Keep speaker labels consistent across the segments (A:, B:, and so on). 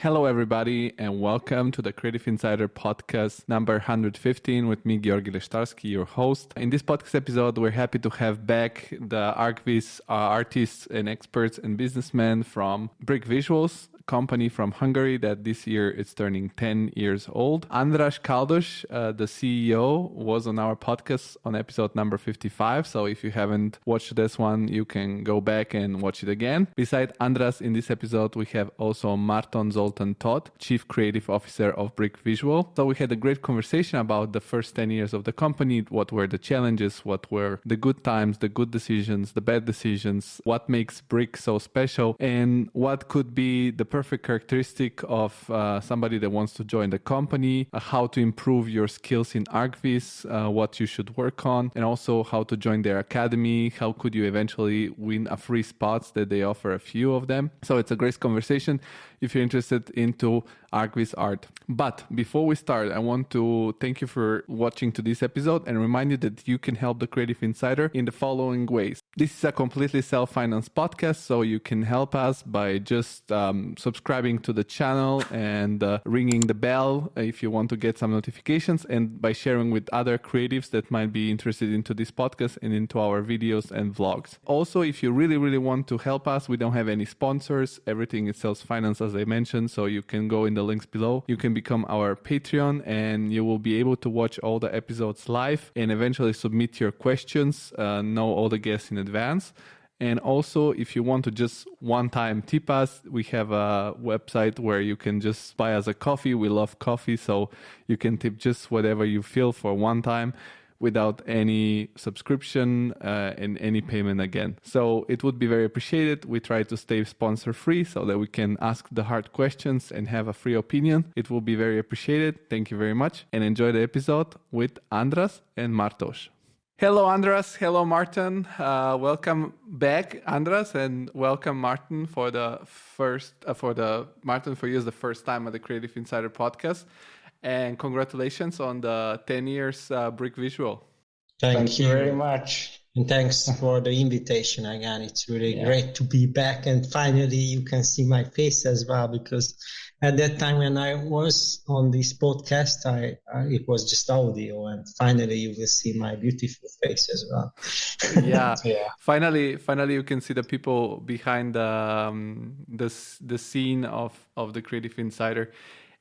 A: Hello, everybody, and welcome to the Creative Insider podcast number 115 with me, Georgi Lesztarski, your host. In this podcast episode, we're happy to have back the Archviz artists and experts and businessmen from Brick Visuals, a company from Hungary that this year is turning 10 years old. András Kaldós, the CEO, was on our podcast on episode number 55. So if you haven't watched this one, you can go back and watch it again. Beside András, in this episode, we have also Márton, Zoltán, Tóth, Chief Creative Officer of Brick Visual. So we had a great conversation about the first 10 years of the company, what were the challenges, what were the good times, the good decisions, the bad decisions, what makes Brick so special, and what could be the perfect characteristic of somebody that wants to join the company, how to improve your skills in Archviz, what you should work on, and also how to join their academy, how could you eventually win a free spots that they offer a few of them. So it's a great conversation if you're interested into Archviz art. But before we start, I want to thank you for watching to this episode and remind you that you can help the Creative Insider in the following ways. This is a completely self-financed podcast, so you can help us by just subscribing to the channel and ringing the bell if you want to get some notifications, and by sharing with other creatives that might be interested into this podcast and into our videos and vlogs. Also, if you really want to help us, we don't have any sponsors. Everything is self-financed, as I mentioned, so you can go in the links below. You can become our Patreon and you will be able to watch all the episodes live and eventually submit your questions, know all the guests in advance. And also, if you want to just one-time tip us, we have a website where you can just buy us a coffee. We love coffee, so you can tip just whatever you feel for one time without any subscription and any payment again. So it would be very appreciated. We try to stay sponsor free so that we can ask the hard questions and have a free opinion. It will be very appreciated. Thank you very much, and enjoy the episode with András and Márton. Hello, András. Hello, Márton. Welcome back, András, and welcome, Márton, for the first Márton, for you is the first time at the Creative Insider podcast. And congratulations on the 10 years Brick Visual.
B: Thank you very much. And thanks for the invitation again. It's really great to be back. And finally, you can see my face as well, because at that time when I was on this podcast, it was just audio. And finally, you will see my beautiful face as well.
A: Yeah. Finally, you can see the people behind the scene of the Creative Insider.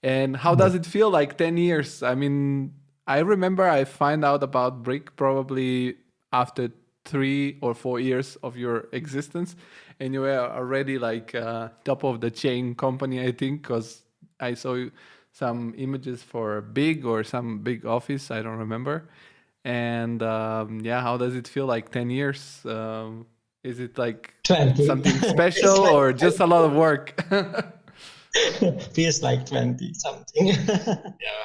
A: And how does it feel like 10 years? I mean, I remember I find out about Brick probably after 3 or 4 years of your existence. And you were already like top of the chain company, I think, because I saw some images for some big office. I don't remember. And how does it feel like 10 years? Is it like
B: 20.
A: Something special or just a lot of work?
B: Feels like 20 something.
C: Yeah,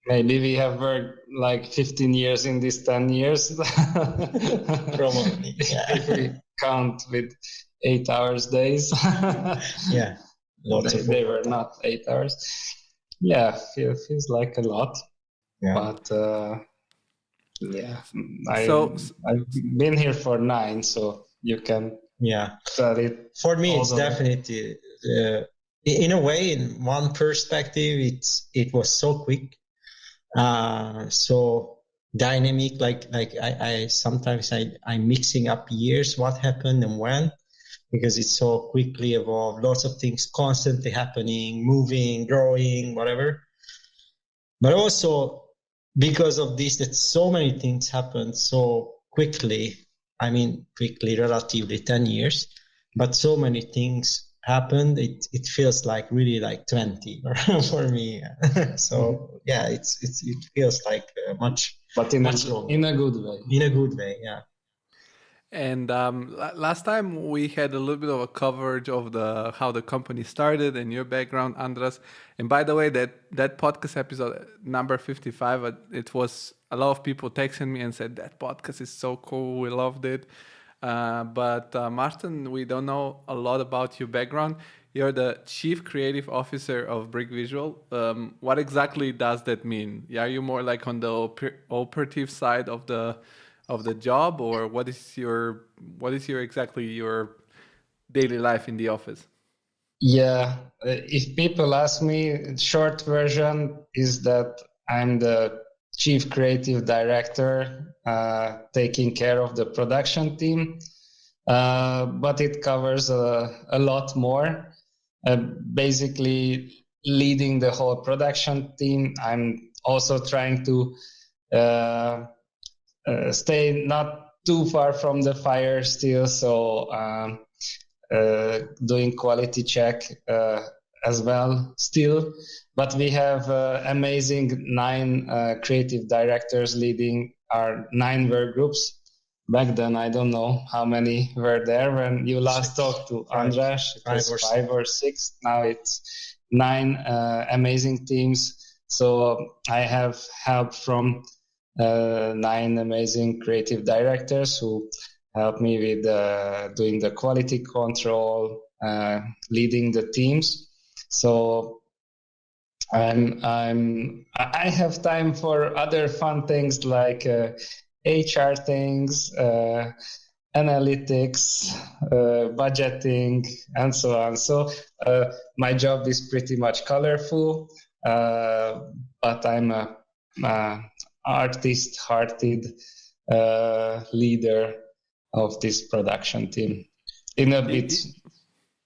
C: maybe we have worked like 15 years in these 10 years.
B: Probably,
C: if we count with 8 hours days.
B: Yeah,
C: they were not 8 hours. Yeah, feels like a lot.
B: Yeah.
C: But I've been here for 9, so you can tell it.
B: For me, it's definitely in a way, in one perspective, it was so quick, so dynamic. Like I sometimes I'm mixing up years, what happened and when, because it's so quickly evolved. Lots of things constantly happening, moving, growing, whatever. But also because of this, that so many things happened so quickly. I mean, quickly, relatively 10 years, but so many things happened, it feels like really like 20 for me. So it feels like much,
C: but in a good way.
B: In a good way, yeah.
A: And last time we had a little bit of a coverage of how the company started and your background, András. And by the way, that podcast episode number 55, it was a lot of people texting me and said that podcast is so cool, we loved it. But Márton, we don't know a lot about your background. You're the Chief Creative Officer of Brick Visual. What exactly does that mean? Are you more like on the operative side of the job, or what is your exactly your daily life in the office?
C: Yeah, if people ask me, short version is that I'm the chief creative director, taking care of the production team, but it covers a lot more. Basically, leading the whole production team. I'm also trying to stay not too far from the fire still, so doing quality check as well still. But we have amazing 9 creative directors leading our 9 work groups. Back then, I don't know how many were there when you last talked to András. It was 5 or 6. Now it's 9 amazing teams. So I have help from 9 amazing creative directors who help me with doing the quality control, leading the teams. So I have time for other fun things like HR things, analytics, budgeting, and so on. So my job is pretty much colorful, but I'm a artist-hearted leader of this production team in a bit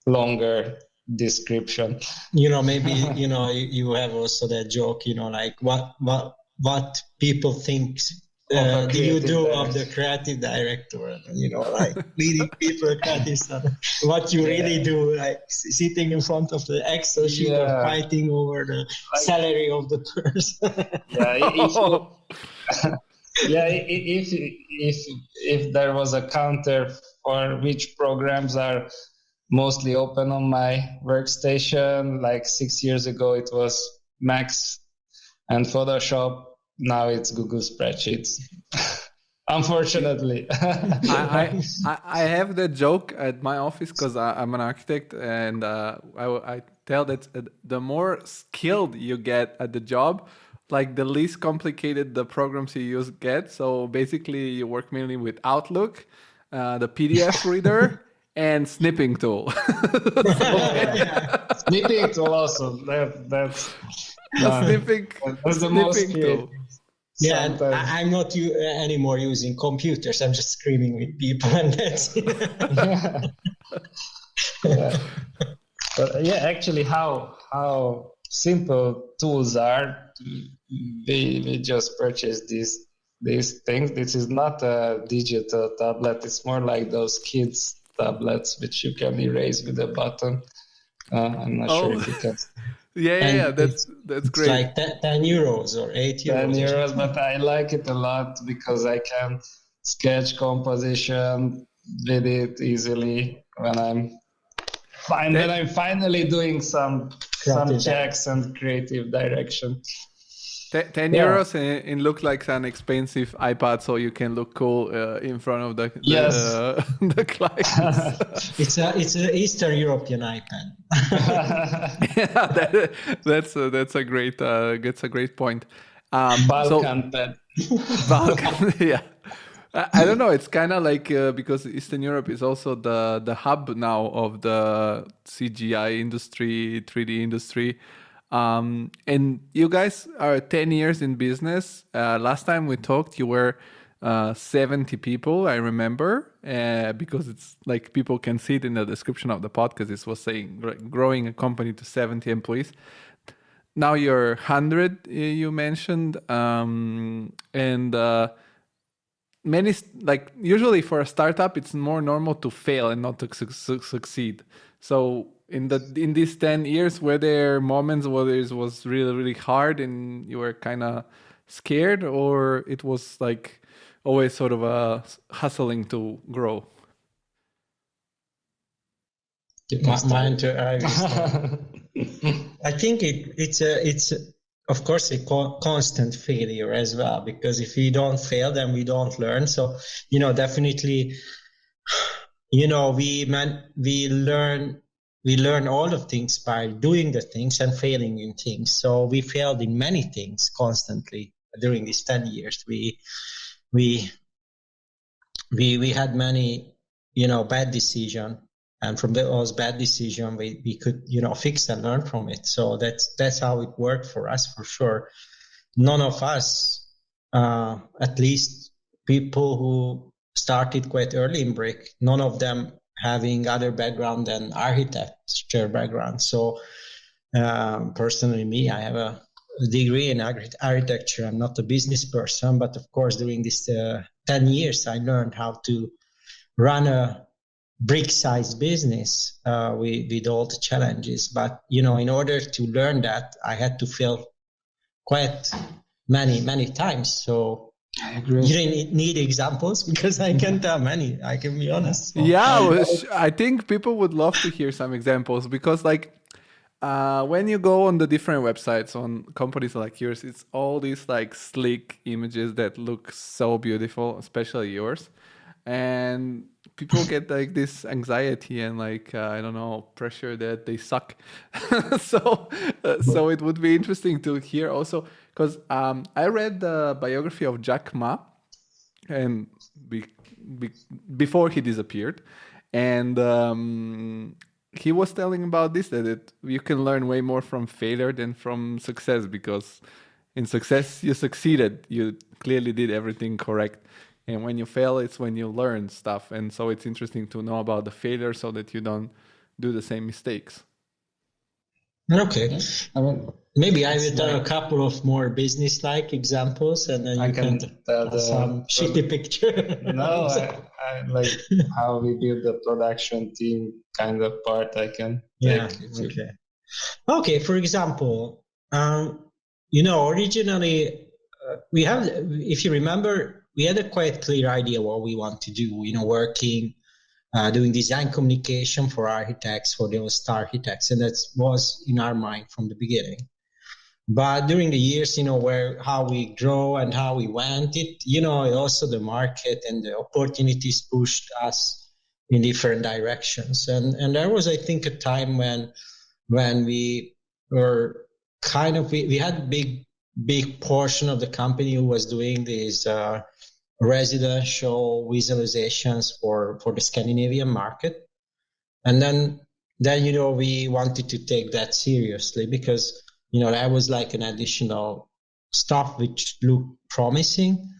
C: longer description.
B: Maybe you have also that joke, like what people think do you do of the creative director, like leading people creative stuff. What you really do, like sitting in front of the Excel sheet or fighting over the salary of the person.
C: If there was a counter for which programs are mostly open on my workstation, like 6 years ago it was Max and Photoshop. Now it's Google Spreadsheets. Unfortunately.
A: I have the joke at my office because I'm an architect, and I tell that the more skilled you get at the job, like the least complicated the programs you use get. So basically you work mainly with Outlook, the PDF reader, and snipping tool.
C: Snipping tool also. That's
A: the
C: most
A: tool.
B: Yeah, and I'm not anymore using computers. I'm just screaming with people, and that's it.
C: But actually, how simple tools are. We just purchased these things. This is not a digital tablet. It's more like those kids' tablets which you can erase with a button. I'm not sure if you can.
A: Yeah, that's great.
B: It's like 10 euros or 8 euros.
C: 10 euros, but I like it a lot because I can sketch composition with it easily when I'm finally doing some checks and creative direction.
A: 10 euros and look like an expensive iPad, so you can look cool in front of the clients.
B: It's an Eastern European iPad.
A: That's a great point.
C: Balkan pad.
A: Balkan, yeah. I don't know. It's kind of like because Eastern Europe is also the hub now of the CGI industry, 3D industry. And you guys are 10 years in business. Last time we talked, you were 70 people, I remember, because it's like people can see it in the description of the podcast. It was saying growing a company to 70 employees. Now you're 100, you mentioned, and many, like usually for a startup, it's more normal to fail and not to succeed. So in these 10 years, were there moments where it was really, really hard and you were kind of scared, or it was like always sort of a hustling to grow?
B: I think it's of course a constant failure as well, because if we don't fail, then we don't learn. So definitely, we learn all of things by doing the things and failing in things. So we failed in many things constantly during these 10 years. We had many bad decisions. And from those bad decisions, we could, fix and learn from it. So that's how it worked for us, for sure. None of us, at least people who started quite early in Brick, none of them having other background than architecture background. So personally, me, I have a degree in architecture. I'm not a business person, but of course, during this 10 years, I learned how to run a brick-sized business with all the challenges. But, in order to learn that, I had to fail quite many times. So
C: I agree.
B: You didn't need examples because I can tell many. I can be honest. So,
A: Yeah, I think people would love to hear some examples because, like, when you go on the different websites on companies like yours, it's all these like sleek images that look so beautiful, especially yours, and people get like this anxiety and like I don't know, pressure that they suck. so it would be interesting to hear also because I read the biography of Jack Ma, and before he disappeared, and he was telling about this, that you can learn way more from failure than from success, because in success you succeeded, you clearly did everything correct. And when you fail, it's when you learn stuff. And so it's interesting to know about the failure so that you don't do the same mistakes.
B: Okay. I mean, maybe I will tell a couple of more business-like examples, and then you can tell some shitty picture.
C: No, I like how we build the production team kind of part. I can.
B: Yeah. Okay. Okay. For example, originally we have, if you remember, we had a quite clear idea what we want to do. Working. Doing design communication for architects, for those architects, and that was in our mind from the beginning. But during the years, how we grow and how we went, also the market and the opportunities pushed us in different directions. And there was, I think, a time when we were we had a big portion of the company who was doing these residential visualizations for the Scandinavian market. And then we wanted to take that seriously because, that was like an additional stuff which looked promising.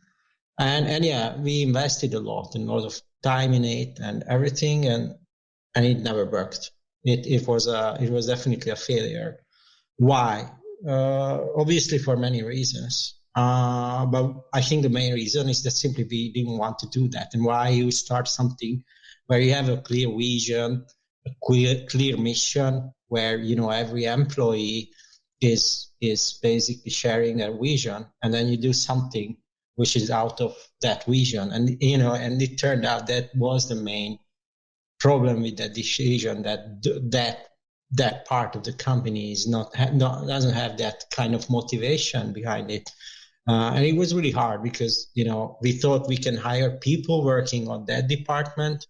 B: And yeah, we invested a lot of time in it and everything, and it never worked. It was definitely a failure. Why? Obviously for many reasons. But I think the main reason is that simply we didn't want to do that. And why you start something where you have a clear vision, a clear mission, where every employee is basically sharing their vision, and then you do something which is out of that vision, and and it turned out that was the main problem with that decision, that part of the company is doesn't have that kind of motivation behind it. And it was really hard because, we thought we can hire people working on that department,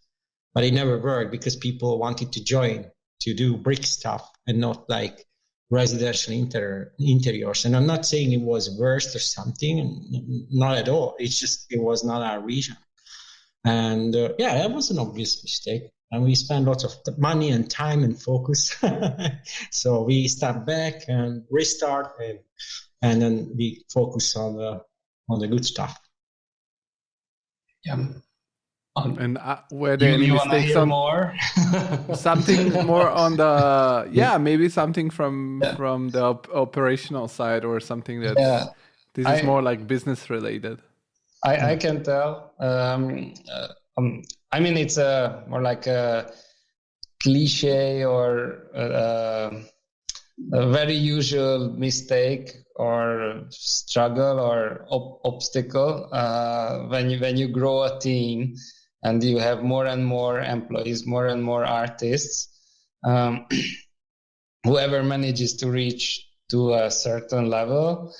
B: but it never worked because people wanted to join to do brick stuff and not like residential interiors. And I'm not saying it was worse or something, not at all. It's just, it was not our vision. And that was an obvious mistake. And we spent lots of money and time and focus. So we start back and restart and then we focus on the good stuff.
C: Yeah.
A: And were there any mistakes on
C: more?
A: something more on the maybe something from the operational side, or something that this is more like business related?
C: I can tell. I mean, it's more like a cliche or a very usual mistake or struggle or obstacle when you grow a team and you have more and more employees, more and more artists. Whoever manages to reach to a certain level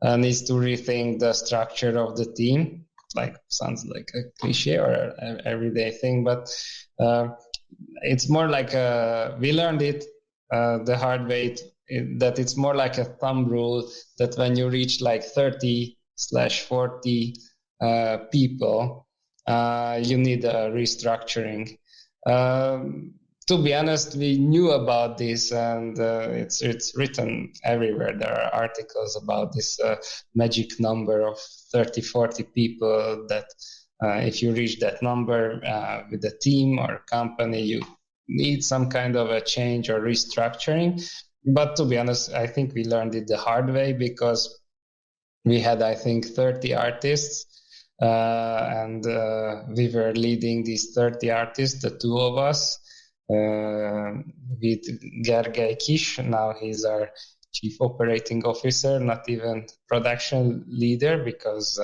C: needs to rethink the structure of the team. Like, sounds like a cliche or an everyday thing, but it's more like we learned it the hard way, that it's more like a thumb rule that when you reach like 30/40 people, you need a restructuring. to be honest, we knew about this, and it's written everywhere. There are articles about this magic number of 30, 40 people that if you reach that number with a team or company, you need some kind of a change or restructuring. But to be honest, I think we learned it the hard way, because we had, I think, 30 artists, and we were leading these 30 artists, the two of us, with Gergely Kis. Now he's our chief operating officer, not even production leader, because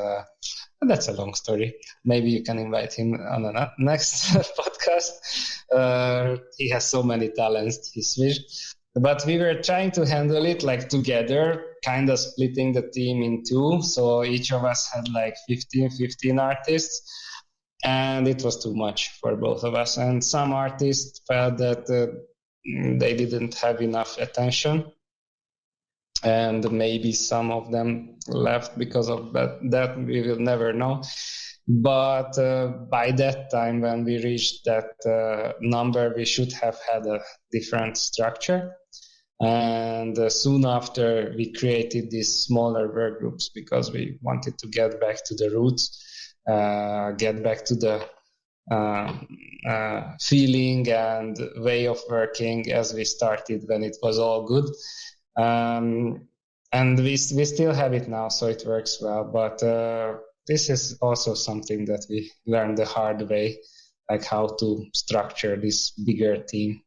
C: that's a long story. Maybe you can invite him on a next podcast. He has so many talents, he switched. But we were trying to handle it like together, kind of splitting the team in two. So each of us had like 15 artists, and it was too much for both of us. And some artists felt that they didn't have enough attention, and maybe some of them left because of that we will never know. But by that time, when we reached that number, we should have had a different structure. And soon after, we created these smaller work groups, because we wanted to get back to the roots, get back to the feeling and way of working as we started when it was all good. And we still have it now, so it works well. But this is also something that we learned the hard way, like how to structure this bigger team.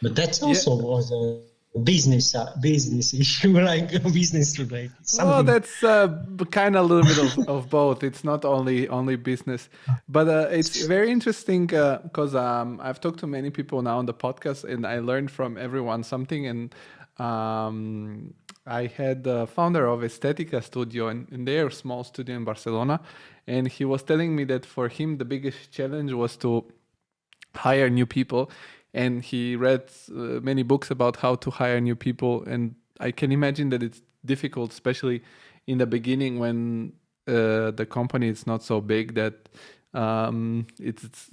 B: But that's also was a business issue, like business related.
A: Well, that's kind of a little bit of both. It's not only business, but it's very interesting because I've talked to many people now on the podcast, and I learned from everyone something. And I had the founder of Estetica Studio in their small studio in Barcelona, and he was telling me that for him the biggest challenge was to hire new people. And he read many books about how to hire new people. And I can imagine that it's difficult, especially in the beginning when the company is not so big, that it's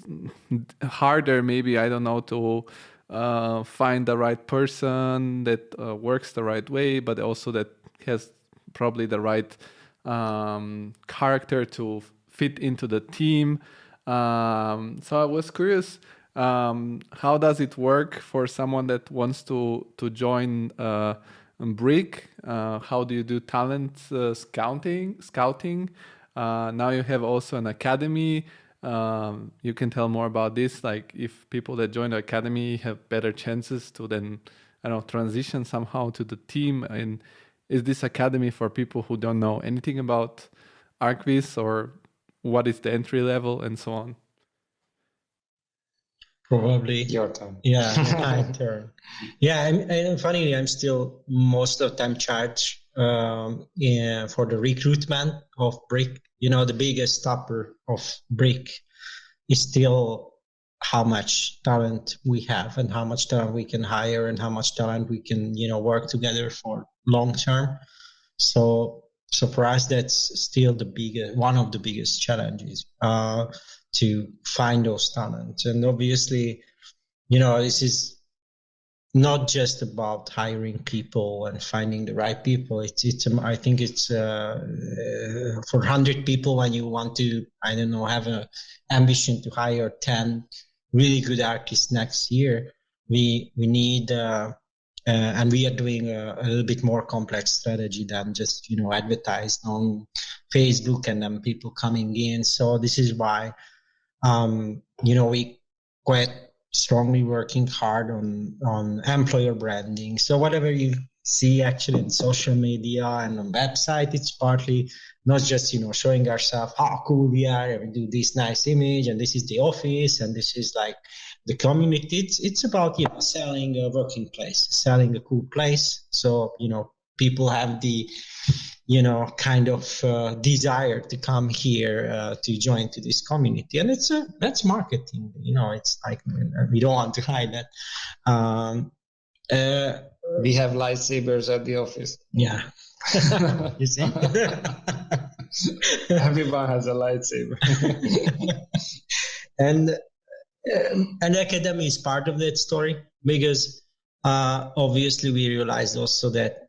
A: harder, maybe, I don't know, to find the right person that works the right way, but also that has probably the right character to fit into the team. So I was curious, how does it work for someone that wants to join BRIC? How do you do talent scouting? Now you have also an academy. You can tell more about this, like if people that join the academy have better chances to then, I don't know, transition somehow to the team. And is this academy for people who don't know anything about Archviz, or what is the entry level and so on?
B: Probably
C: your turn.
B: Yeah, my turn. Yeah, and funnily, I'm still most of the time charged for the recruitment of BRIC. You know, the biggest stopper of BRIC is still how much talent we have, and how much talent we can hire, and how much talent we can, work together for long term. So for us, that's still one of the biggest challenges. To find those talents. And obviously, this is not just about hiring people and finding the right people. I think it's for 100 people, when you want to, I don't know, have an ambition to hire 10 really good artists next year, we need, and we are doing a little bit more complex strategy than just, advertise on Facebook and then people coming in. So this is why we quite strongly working hard on employer branding. So whatever you see actually in social media and on website, it's partly not just, showing ourselves how cool we are, and we do this nice image, and this is the office, and this is like the community. It's about, selling a working place, selling a cool place. So, people have the, kind of desire to come here to join to this community. And that's marketing, it's like, we don't want to hide that.
C: We have lightsabers at the office.
B: Yeah. You see?
C: Everyone has a lightsaber.
B: And And academy is part of that story, because obviously we realized also that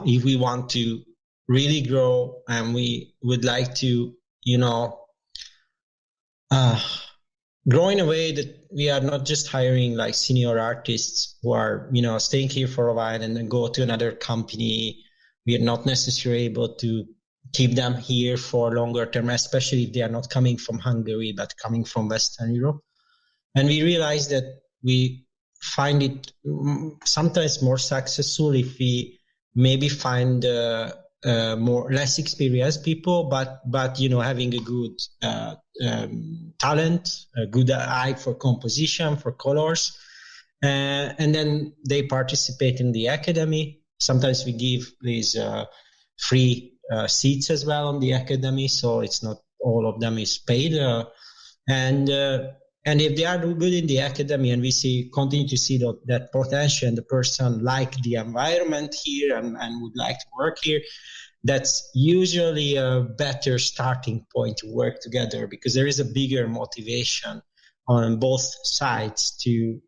B: if we want to really grow and we would like to, grow in a way that we are not just hiring like senior artists who are, staying here for a while and then go to another company. We are not necessarily able to keep them here for longer term, especially if they are not coming from Hungary, but coming from Western Europe. And we realized that we find it sometimes more successful if we maybe find less experienced people, but having a good talent, a good eye for composition, for colors, and then they participate in the academy. Sometimes we give these free seats as well on the academy, so it's not all of them is paid. And if they are good in the academy and we continue to see that potential and the person like the environment here and would like to work here, that's usually a better starting point to work together, because there is a bigger motivation on both sides to,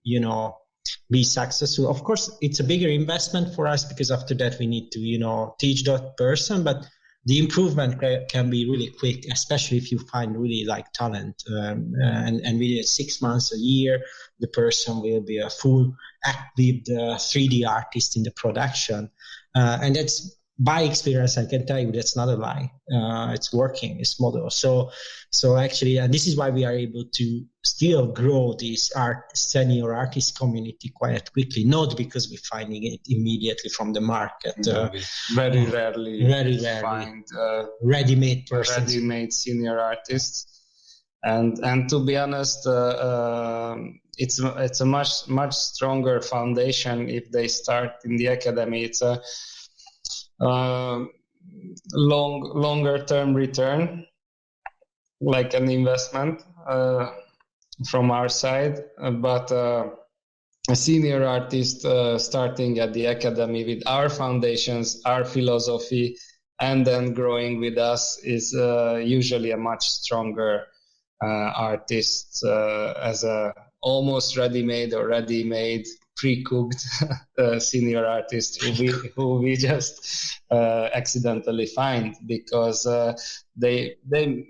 B: be successful. Of course, it's a bigger investment for us because after that we need to, teach that person, but the improvement can be really quick, especially if you find really like talent. And within 6 months, a year, the person will be a full active 3D artist in the production. And that's, by experience, I can tell you that's not a lie. It's working, this model. So actually, this is why we are able to still grow this senior artist community quite quickly, not because we're finding it immediately from the market.
C: Very rarely find
B: ready-made persons.
C: Ready-made senior artists. And to be honest, it's a much stronger foundation if they start in the academy. It's a longer term return, like an investment from our side, but a senior artist starting at the academy with our foundations, our philosophy, and then growing with us is usually a much stronger artist as a almost ready-made or ready-made pre-cooked senior artist who we just accidentally find, because they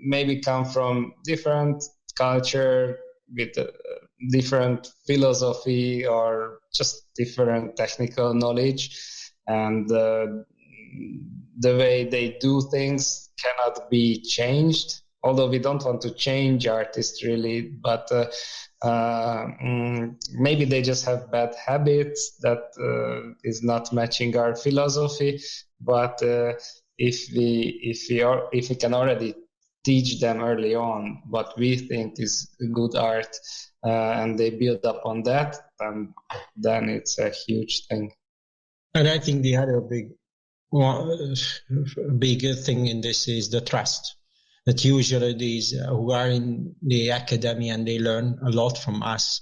C: maybe come from different culture with different philosophy or just different technical knowledge, and the way they do things cannot be changed. Although we don't want to change artists really, but maybe they just have bad habits that is not matching our philosophy. But if we can already teach them early on what we think is good art, and they build up on that, then it's a huge thing.
B: And I think the other big thing in this is the trust. That usually these who are in the academy and they learn a lot from us,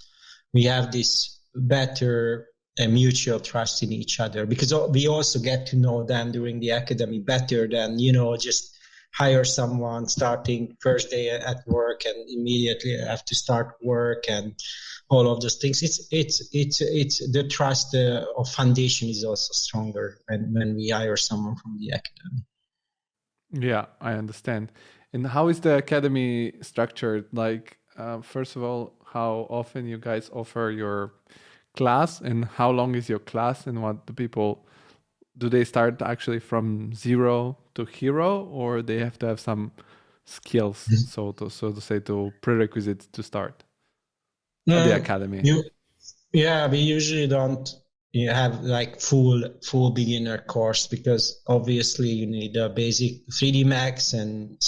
B: we have this better mutual trust in each other, because we also get to know them during the academy better than, just hire someone starting first day at work and immediately have to start work and all of those things. It's the trust of foundation is also stronger when we hire someone from the academy.
A: Yeah, I understand. And how is the academy structured? Like, first of all, how often you guys offer your class, and how long is your class, and what do they start actually from zero to hero, or they have to have some skills, so to say, to prerequisites to start at the academy?
B: We usually don't have like full beginner course, because obviously you need a basic 3D Max and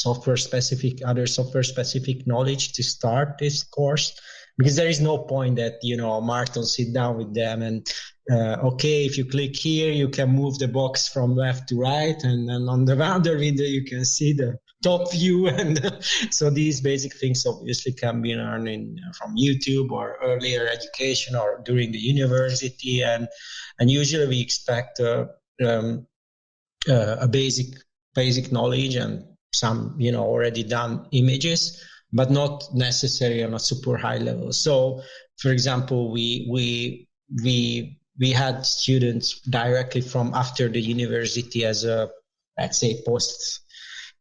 B: other software specific knowledge to start this course, because there is no point that Márton sit down with them and okay, if you click here you can move the box from left to right, and then on the other window you can see the top view, and so these basic things obviously can be learned from YouTube or earlier education or during the university, and usually we expect a basic knowledge and some already done images, but not necessarily on a super high level. So, for example, we had students directly from after the university as a, let's say,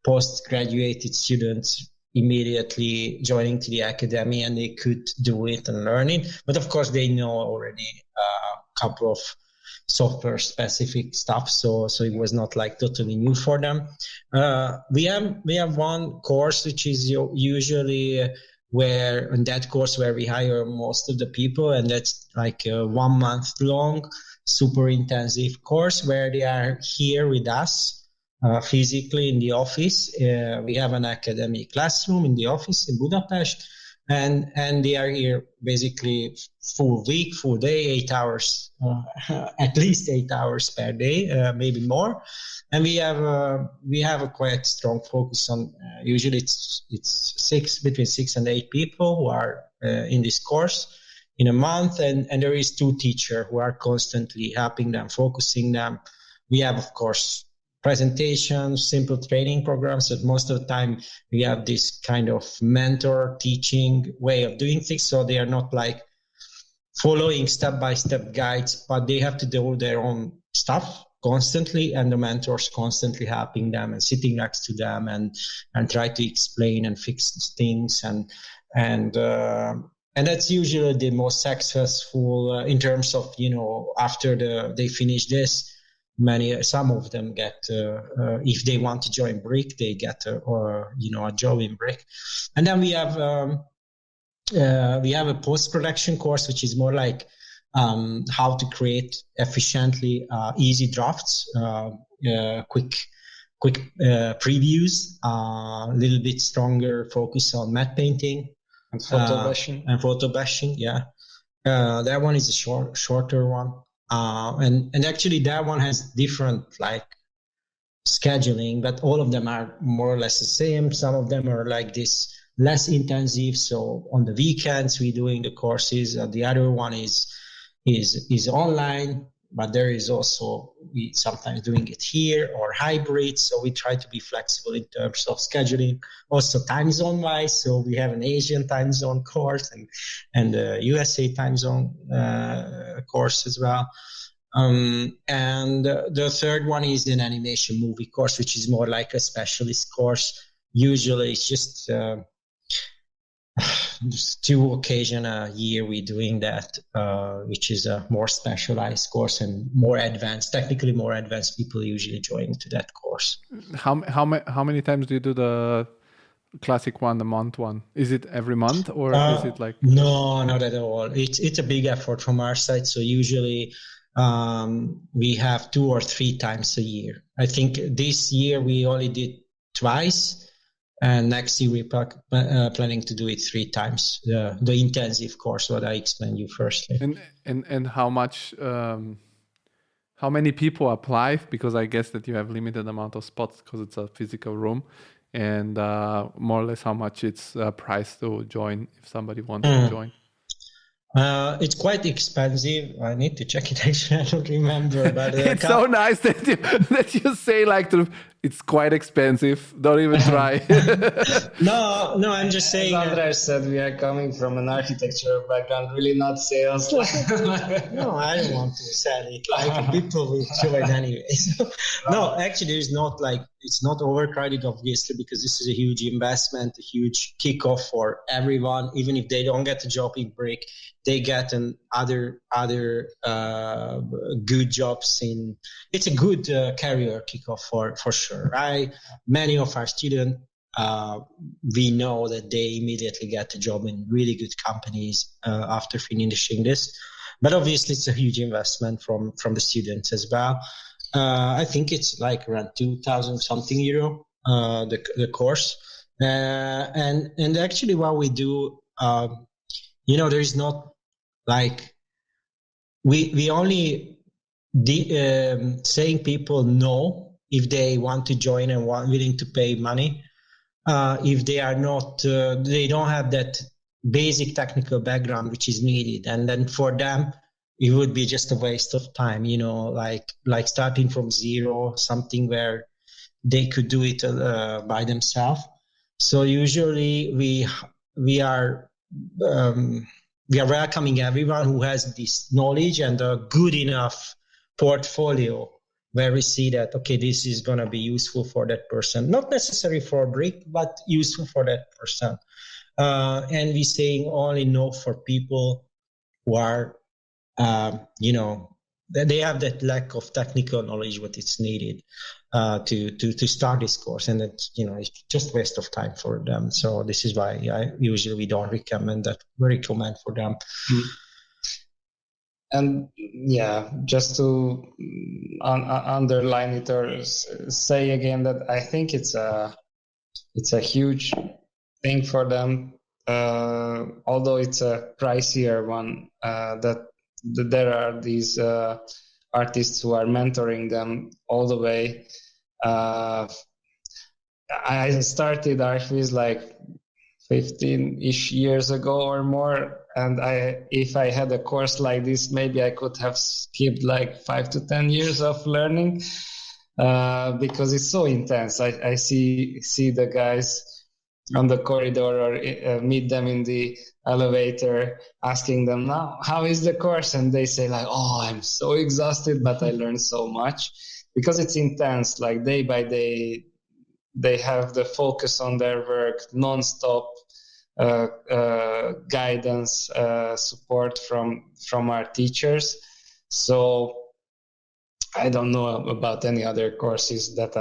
B: postgraduated students immediately joining to the academy, and they could do it and learn it. But of course, they know already a couple of software specific stuff, so it was not like totally new for them. We have one course which is usually where we hire most of the people, and that's like a 1 month long super intensive course where they are here with us physically in the office. We have an academic classroom in the office in Budapest, and they are here basically full week, full day, 8 hours, at least 8 hours per day, maybe more. And we have a quite strong focus on usually it's between 6 and 8 people who are in this course in a month, and there is 2 teachers who are constantly helping them, focusing them. We have, of course, presentations, simple training programs, but most of the time we have this kind of mentor teaching way of doing things. So they are not like following step-by-step guides, but they have to do their own stuff constantly, and the mentors constantly helping them and sitting next to them and try to explain and fix things. And that's usually the most successful in terms of, after they finish this, some of them get, if they want to join BRIC, they get a job in BRIC. And then we have a post-production course, which is more like how to create efficiently easy drafts, quick previews, a little bit stronger focus on matte painting
C: and photo bashing.
B: Yeah, that one is a shorter one. And actually that one has different like scheduling, but all of them are more or less the same. Some of them are like this less intensive. So on the weekends we're doing the courses. The other one is online, but there is also we sometimes doing it here or hybrid. So we try to be flexible in terms of scheduling, also time zone wise. So we have an Asian time zone course and a USA time zone course as well. And the third one is an animation movie course, which is more like a specialist course. Usually it's just 2 occasions a year we're doing that, which is a more specialized course and more advanced, technically more advanced people usually join to that course.
A: How many times do you do the classic one, the month one? Is it every month or is it like?
B: No, not at all. It's a big effort from our side. So usually we have 2 or 3 times a year. I think this year we only did twice. And next year we're planning to do it 3 times. The intensive course, what I explained you firstly.
A: And how much? How many people apply? Because I guess that you have limited amount of spots because it's a physical room, and more or less how much it's priced to join if somebody wants to join.
B: It's quite expensive. I need to check it. Actually, I don't remember. But
A: it's so nice that you say like it's quite expensive. Don't even try.
B: No, I'm just saying.
C: As András said, we are coming from an architecture background, really not sales.
B: No, I don't want to sell it. Like people will join anyway. No, actually, it's not overcrowded, obviously, because this is a huge investment, a huge kickoff for everyone. Even if they don't get a job in BRIC, they get other good jobs in. It's a good career kickoff for sure. Many of our students, we know that they immediately get a job in really good companies after finishing this. But obviously, it's a huge investment from the students as well. I think it's like around 2,000 something euro, the course. And actually what we do, there is not like, we only saying people no if they want to join and willing to pay money. If they are not, they don't have that basic technical background which is needed. And then for them, it would be just a waste of time, like starting from zero, something where they could do it by themselves. So usually we are welcoming everyone who has this knowledge and a good enough portfolio where we see that, okay, this is going to be useful for that person. Not necessary for Brick, but useful for that person. And we saying only no for people who are, they have that lack of technical knowledge, what is needed to start this course. And it's just waste of time for them. So this is why we don't recommend that. We recommend for them.
C: And just to underline it or say again that I think it's a huge thing for them, although it's a pricier one, that there are these artists who are mentoring them all the way. I started Archviz like 15-ish years ago or more, and if I had a course like this, maybe I could have skipped like 5 to 10 years of learning, because it's so intense. I see the guys on the corridor or meet them in the elevator, asking them, now, how is the course? And they say like, oh, I'm so exhausted, but I learned so much, because it's intense. Like day by day, they have the focus on their work, non-stop guidance, support from our teachers. So I don't know about any other courses that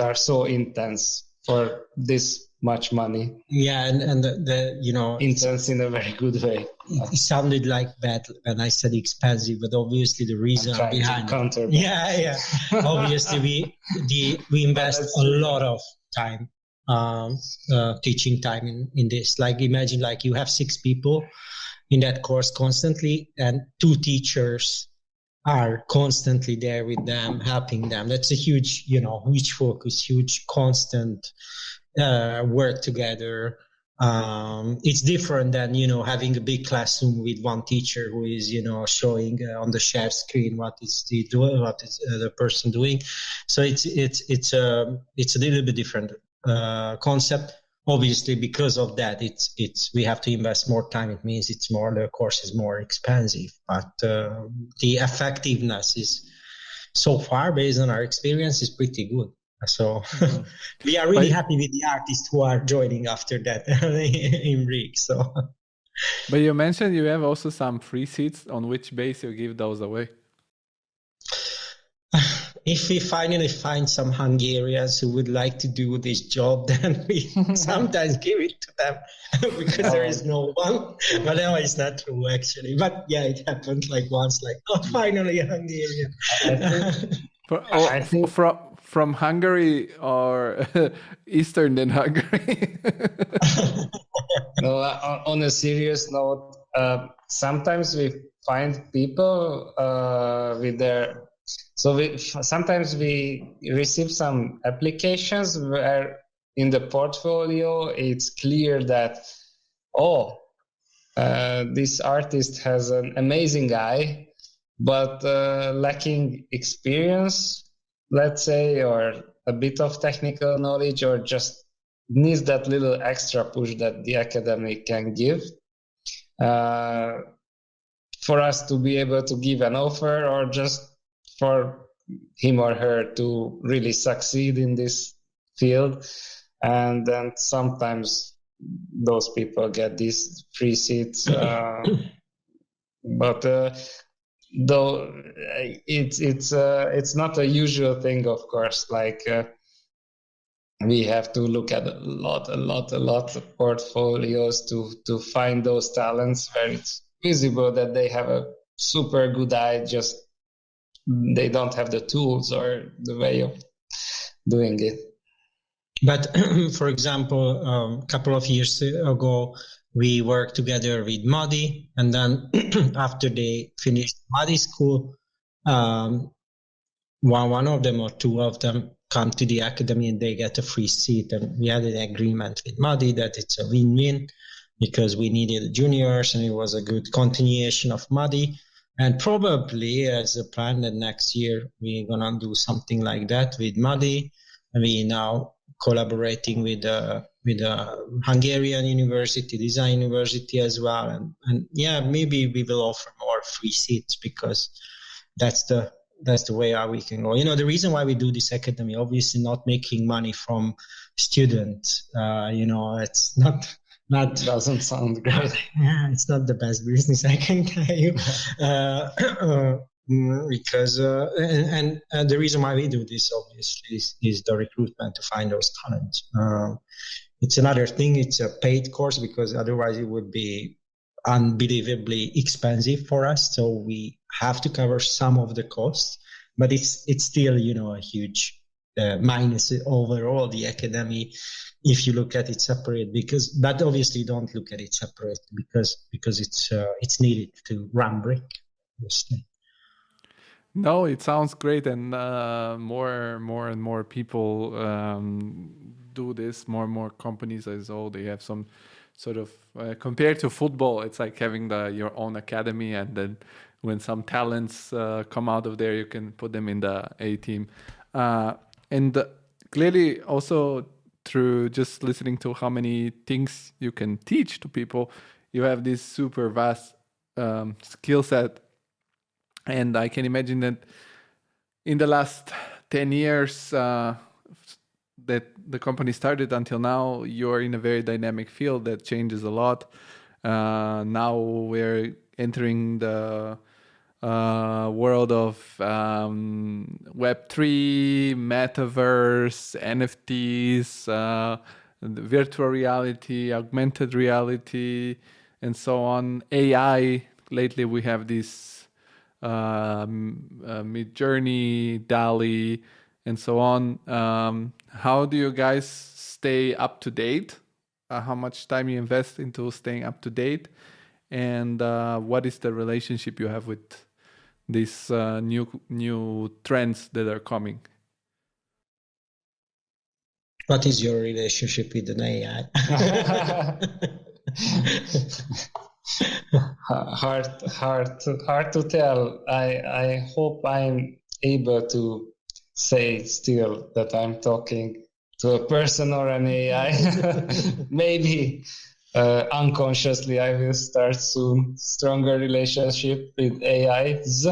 C: are so intense for this much money.
B: Yeah, and the
C: intense in a very good way.
B: It sounded like bad when I said expensive, but obviously the reason behind
C: it.
B: Yeah. Obviously, we invest a lot of time, teaching time in this. Like imagine, like you have 6 people in that course constantly, and 2 teachers are constantly there with them, helping them. That's a huge focus, huge constant work together. It's different than having a big classroom with one teacher who is showing on the share screen what is the person doing. So it's a little bit different concept. Obviously, because of that, we have to invest more time. It means the course is more expensive, but the effectiveness is so far, based on our experience, is pretty good. So we are really happy with the artists who are joining after that in Rick. So,
A: but you mentioned you have also some free seats. On which base you give those away?
B: If we finally find some Hungarians who would like to do this job, then we sometimes give it to them because there is no one. But no, it's not true actually. But yeah, it happened like once, like, oh, finally a Hungarian.
C: I think
A: from Hungary or Eastern in Hungary?
C: No, on a serious note, sometimes we find people with their... sometimes we receive some applications where in the portfolio it's clear that, this artist has an amazing eye, but lacking experience, let's say, or a bit of technical knowledge, or just needs that little extra push that the academy can give for us to be able to give an offer, or just for him or her to really succeed in this field. And then sometimes those people get these free seats. But though it's not a usual thing, of course. Like we have to look at a lot of portfolios to find those talents where it's visible that they have a super good eye, just they don't have the tools or the way of doing it.
B: But for example, a couple of years ago, we worked together with Madi, and then after they finished Madi school, one of them or 2 of them come to the academy and they get a free seat. And we had an agreement with Madi that it's a win-win, because we needed juniors and it was a good continuation of Madi. And probably as a plan that next year we're going to do something like that with Madi. And we now collaborating with Hungarian university, design university as well, and yeah, maybe we will offer more free seats because that's the way how we can go. The reason why we do this academy, obviously not making money from students. It's not
C: doesn't sound great.
B: Yeah, it's not the best business, I can tell you. Because and the reason why we do this obviously is the recruitment to find those talents. It's another thing. It's a paid course because otherwise it would be unbelievably expensive for us. So we have to cover some of the costs, but it's still a huge minus overall the academy if you look at it separate. But obviously don't look at it separate because it's needed to run Brick. Obviously.
A: No, it sounds great, and more and more people do this. More and more companies, as all they have some sort of compared to football, it's like having your own academy, and then when some talents come out of there, you can put them in the A team. And clearly, also through just listening to how many things you can teach to people, you have this super vast skill set. And I can imagine that in the last 10 years that the company started until now, you're in a very dynamic field that changes a lot. Now we're entering the world of Web3, metaverse, NFTs, virtual reality, augmented reality, and so on. AI, lately we have this Mid-Journey, DALL-E, and so on. How do you guys stay up to date? How much time you invest into staying up to date? And what is the relationship you have with these new trends that are coming?
B: What is your relationship with an AI?
C: Hard to tell. I hope I'm able to say still that I'm talking to a person or an AI. Maybe unconsciously I will start soon stronger relationship with AIs.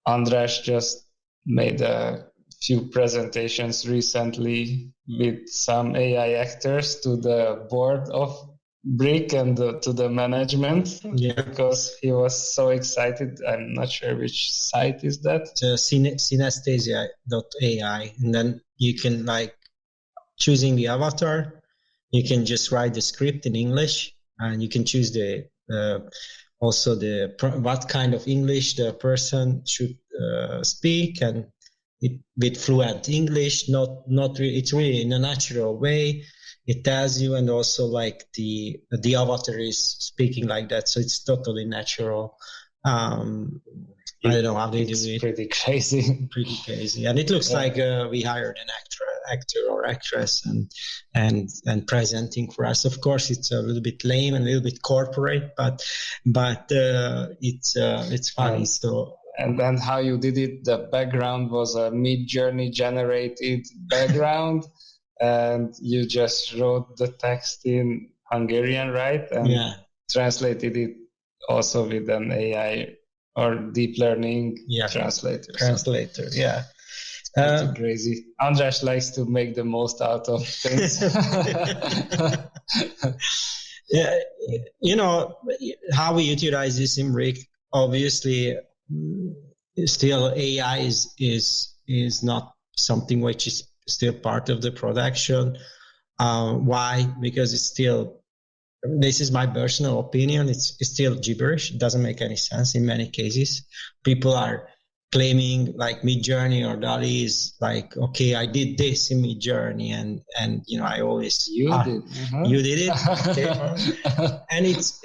C: András just made a few presentations recently with some AI actors to the board of Brick and to the management, because he was so excited. I'm not sure which site is that.
B: Synesthesia.ai, and then you can choosing the avatar, you can just write the script in English, and you can choose what kind of English the person should speak, and with fluent English, not really, it's really in a natural way. It tells you, and also the avatar is speaking like that, so it's totally natural. I don't know how they do it.
C: Pretty crazy.
B: Pretty crazy, and it looks like we hired an actor or actress and presenting for us. Of course, it's a little bit lame and a little bit corporate, but it's funny. So.
C: And then how you did it, the background was a Mid-Journey generated background, and you just wrote the text in Hungarian, right? And translated it also with an AI or deep learning translator.
B: Translator, yeah.
C: It's crazy. András likes to make the most out of things.
B: How we utilize this in Brick, obviously, still AI is not something which is still part of the production. Why? Because it's still, this is my personal opinion, it's still gibberish. It doesn't make any sense in many cases. People are claiming Mid-Journey or DALL-E is okay, I did this in Mid-Journey, and I always
C: you did.
B: You did it, okay. And it's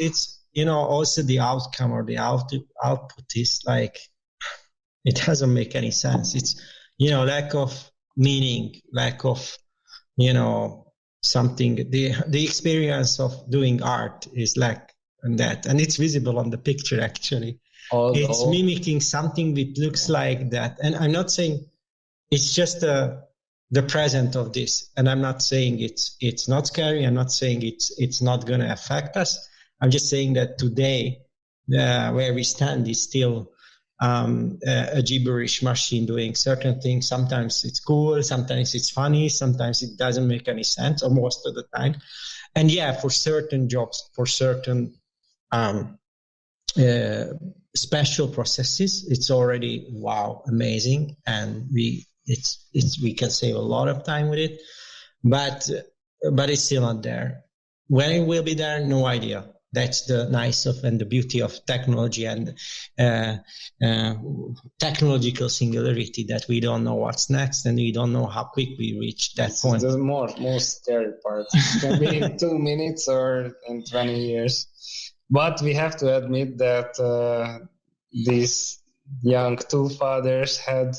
B: also the outcome or the output is it doesn't make any sense. It's lack of meaning, lack of something. The experience of doing art is lack in that, and it's visible on the picture actually. It's mimicking something that looks like that, and I'm not saying it's just the present of this. And I'm not saying it's not scary. I'm not saying it's not going to affect us. I'm just saying that today, where we stand is still a gibberish machine doing certain things. Sometimes it's cool, sometimes it's funny, sometimes it doesn't make any sense, or most of the time. And yeah, for certain jobs, for certain special processes, it's already amazing, and we can save a lot of time with it, but it's still not there. When it will be there, no idea. That's the nice of and the beauty of technology and technological singularity, that we don't know what's next, and we don't know how quick we reach that point.
C: The most scary part. It can be in 2 minutes or in 20 years. But we have to admit that these young two fathers had,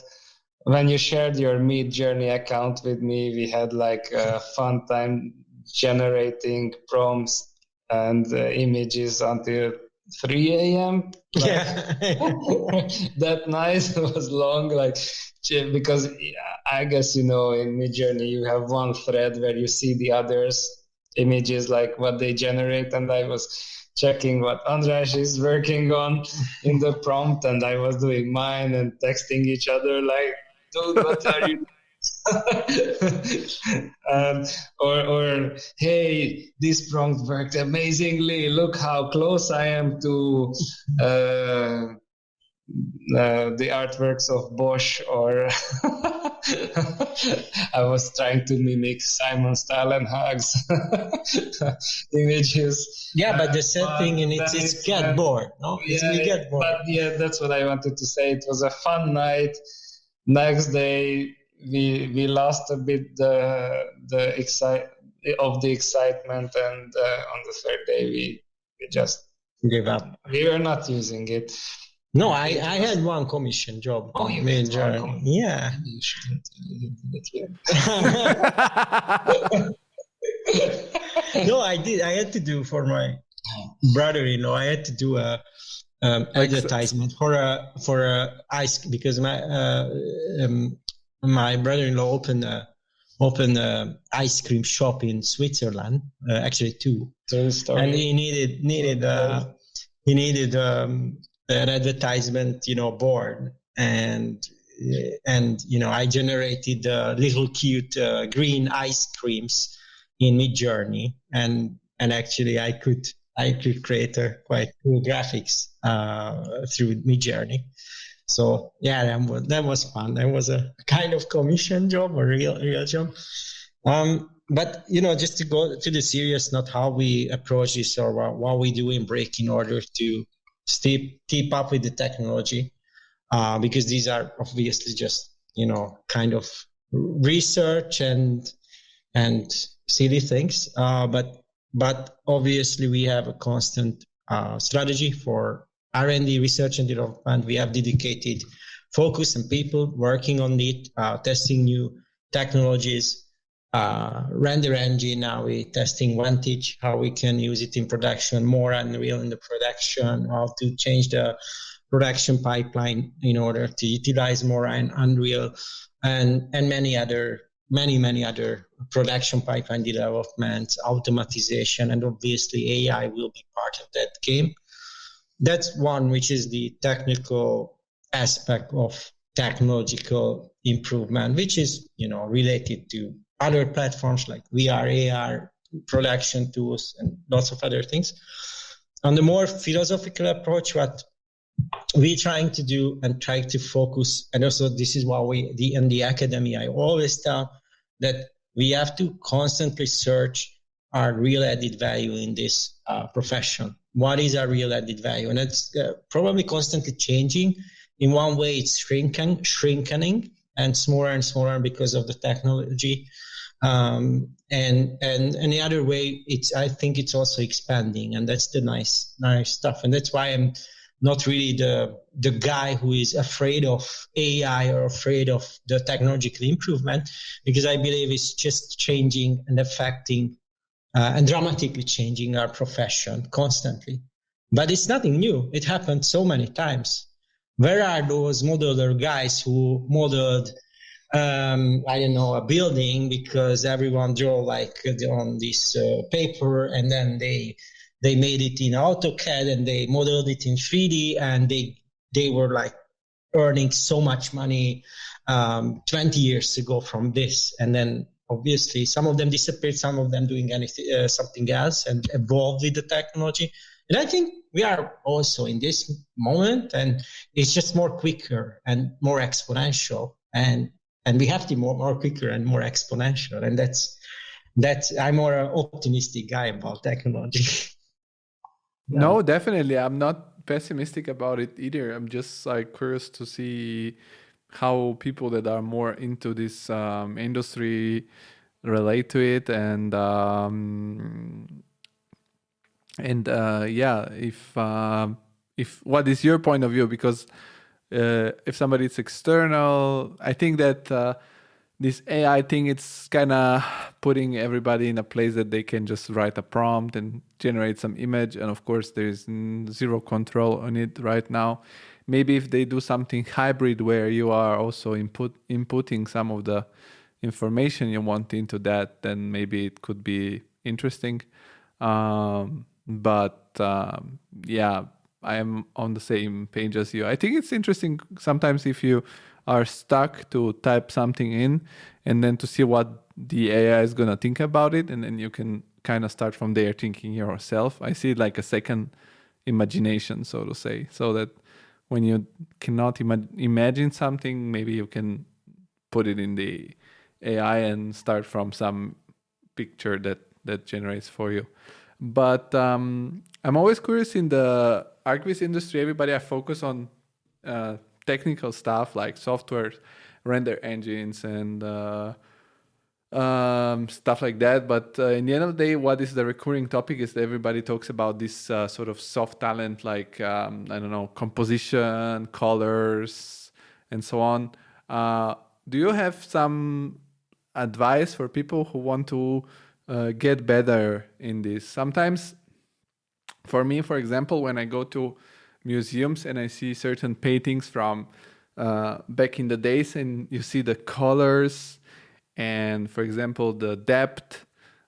C: when you shared your Midjourney account with me, we had like a fun time generating prompts and images until 3 a.m.
B: Yeah.
C: That night was long, because I guess, in Midjourney you have one thread where you see the others' images, like what they generate, and I was checking what András is working on in the prompt, and I was doing mine and texting each other like, dude, what are you or hey, this prompt worked amazingly, look how close I am to the artworks of Bosch, or I was trying to mimic Simon Stahlenhag's images.
B: Yeah, but the sad thing in it's get bored. No, we get bored.
C: But yeah, that's what I wanted to say. It was a fun night. Next day, we lost a bit the excitement, and on the third day we just
B: gave up.
C: We were not using it.
B: No, I had one commission job.
C: Oh, you
B: made one. Yeah.
C: You shouldn't do it.
B: No, I did. I had to do for my brother-in-law. I had to do a advertisement for a ice, because my brother-in-law opened a ice cream shop in Switzerland. Actually, two. And he needed an advertisement, board, and I generated little cute green ice creams in Midjourney, and actually I could create a quite cool graphics through Midjourney. So yeah, that was fun. That was a kind of commission job, or real job. But just to go to the serious, not how we approach this or what we do in Break in order to keep up with the technology, because these are obviously just kind of research and silly things. But obviously we have a constant strategy for R&D, research and development. We have dedicated focus and people working on it, testing new technologies. Render engine, now we're testing Vantage, how we can use it in production, more Unreal in the production, how to change the production pipeline in order to utilize more Unreal, and many other production pipeline developments, automatization, and obviously AI will be part of that game. That's one, which is the technical aspect of technological improvement, which is related to other platforms like VR, AR, production tools, and lots of other things. On the more philosophical approach, what we're trying to do and try to focus, and also this is why in the academy, I always tell that we have to constantly search our real added value in this profession. What is our real added value? And it's probably constantly changing. In one way, it's shrinking, and smaller because of the technology. And the other way, I think it's also expanding, and that's the nice stuff. And that's why I'm not really the guy who is afraid of AI or afraid of the technological improvement, because I believe it's just changing and affecting and dramatically changing our profession constantly. But it's nothing new. It happened so many times. Where are those modeler guys who modeled I don't know, a building, because everyone drew like on this paper, and then they made it in AutoCAD and they modeled it in 3D, and they were like earning so much money 20 years ago from this. And then obviously some of them disappeared, some of them doing anything, something else, and evolved with the technology. And I think we are also in this moment, and it's just more quicker and more exponential, and we have to be more quicker and more exponential. And that's I'm more an optimistic guy about technology.
A: No, definitely. I'm not pessimistic about it either. I'm just like curious to see how people that are more into this industry relate to it, and if what is your point of view? Because if somebody is external, I think that this AI thing, it's kind of putting everybody in a place that they can just write a prompt and generate some image. And of course, there is zero control on it right now. Maybe if they do something hybrid where you are also inputting some of the information you want into that, then maybe it could be interesting. Yeah, I am on the same page as you. I think it's interesting sometimes if you are stuck to type something in and then to see what the AI is going to think about it. And then you can kind of start from there thinking yourself. I see it like a second imagination, so to say, so that when you cannot imagine something, maybe you can put it in the AI and start from some picture that generates for you. But I'm always curious, in the Archviz industry, everybody are focused on technical stuff like software, render engines, and stuff like that. But in the end of the day, what is the recurring topic is that everybody talks about this sort of soft talent, like, I don't know, composition, colors, and so on. Do you have some advice for people who want to get better in this? Sometimes, for me, for example, when I go to museums and I see certain paintings from back in the days, and you see the colors and, for example, the depth,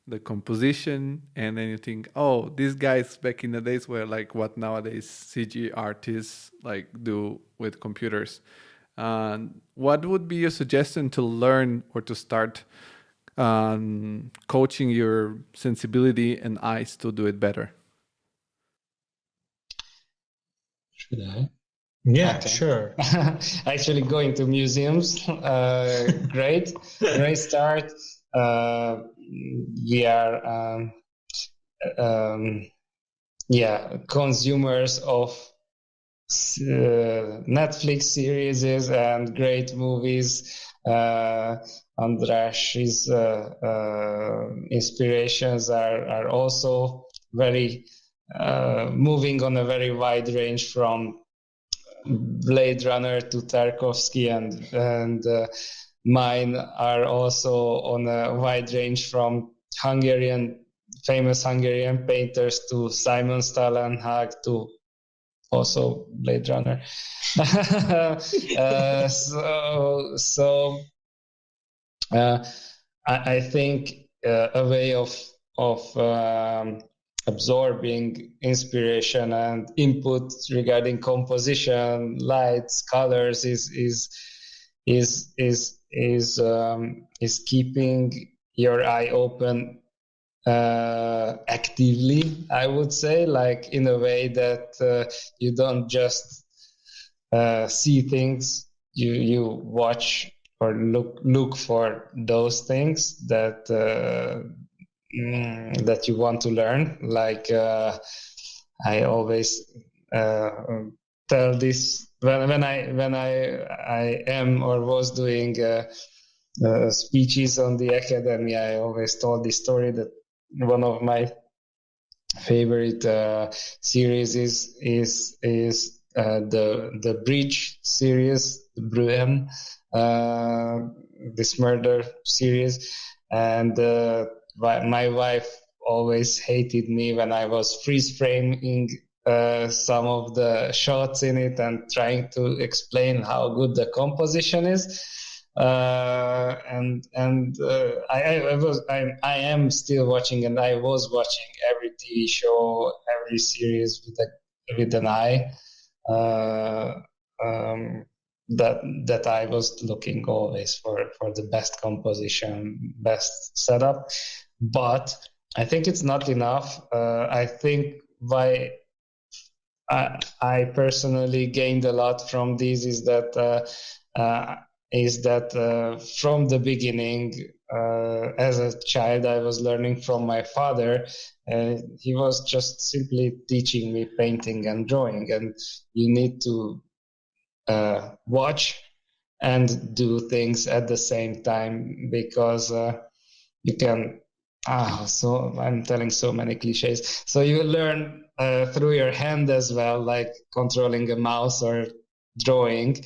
A: the composition, and then you think, oh, these guys back in the days were like what nowadays CG artists like do with computers. What would be your suggestion to learn or to start coaching your sensibility and eyes to do it better?
C: Should I?
B: Yeah, okay. Sure.
C: Actually, going to museums, great start. We are, consumers of Netflix series and great movies. András's inspirations are also very moving on a very wide range, from Blade Runner to Tarkovsky, and mine are also on a wide range, from famous Hungarian painters to Simon Stålenhag to also Blade Runner. I think a way of absorbing inspiration and input regarding composition, lights, colors is keeping your eye open actively, I would say, like in a way that you don't just see things, you watch or look for those things that you want to learn. Like I always tell this when I am or was doing speeches on the academy. I always told this story that one of my favorite series is the Bridge series, the Bruin, this murder series, and my wife always hated me when I was freeze framing some of the shots in it and trying to explain how good the composition is. I am still watching, and I was watching every TV show, every series with an eye. That I was looking always for the best composition, best setup. But I think it's not enough. I think why I personally gained a lot from this is that from the beginning, as a child, I was learning from my father. He was just simply teaching me painting and drawing, and you need to watch and do things at the same time, because you can. So I'm telling so many cliches. So you learn through your hand as well, like controlling a mouse or drawing.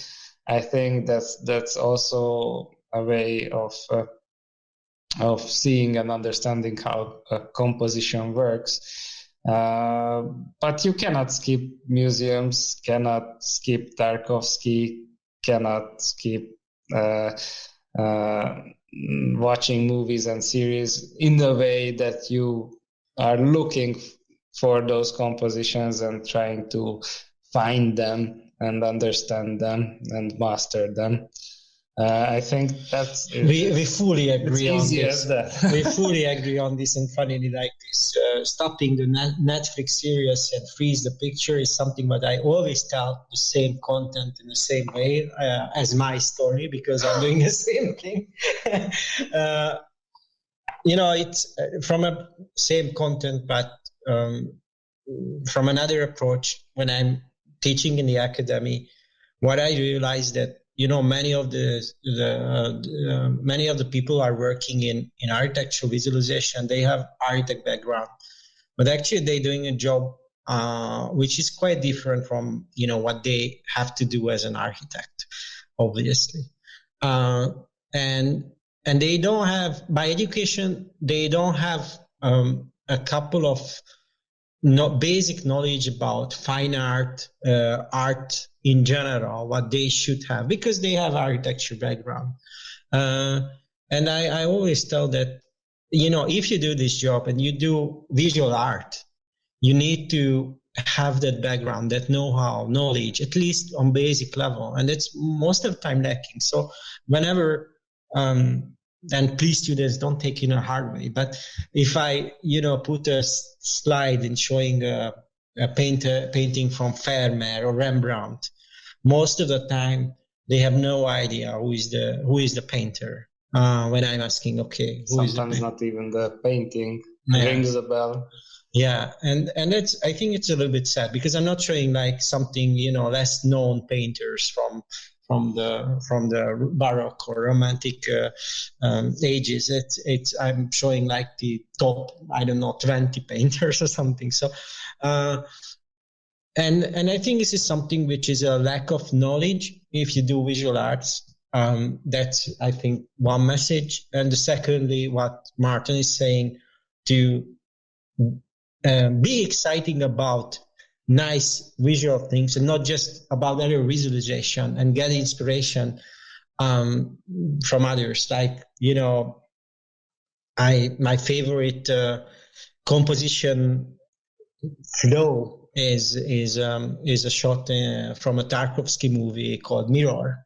C: I think that's also a way of seeing and understanding how a composition works. But you cannot skip museums, cannot skip Tarkovsky, cannot skip watching movies and series in the way that you are looking for those compositions and trying to find them and understand them and master them. I think that's
B: we fully agree on this. We
C: That.
B: fully agree on this, and funnily, like this, stopping the Netflix series and freeze the picture is something that I always tell the same content in the same way as my story, because I'm doing the same thing. It's from a same content, but from another approach. When I'm teaching in the academy, what I realized that many of the people are working in architectural visualization. They have architect background, but actually they're doing a job which is quite different from what they have to do as an architect, obviously. And they don't have, by education, they don't have a couple of basic knowledge about fine art, art in general, what they should have, because they have architecture background. And I always tell that, if you do this job and you do visual art, you need to have that background, that know-how, knowledge, at least on basic level. And it's most of the time lacking. So whenever, and please students, don't take it in a hard way, but if I, put a slide in showing a painting from Vermeer or Rembrandt, most of the time they have no idea who is the painter. When I'm asking, okay, who is the painter?
C: Sometimes not even the painting rings a bell.
B: Yeah, and that's, I think it's a little bit sad, because I'm not showing like something less known painters from the Baroque or Romantic ages. I'm showing like the top 20 painters or something. So. And I think this is something which is a lack of knowledge if you do visual arts. That's, I think, one message. And secondly, what Márton is saying, to be exciting about nice visual things and not just about other visualization, and get inspiration from others. Like, my favorite composition flow is a shot from a Tarkovsky movie called Mirror.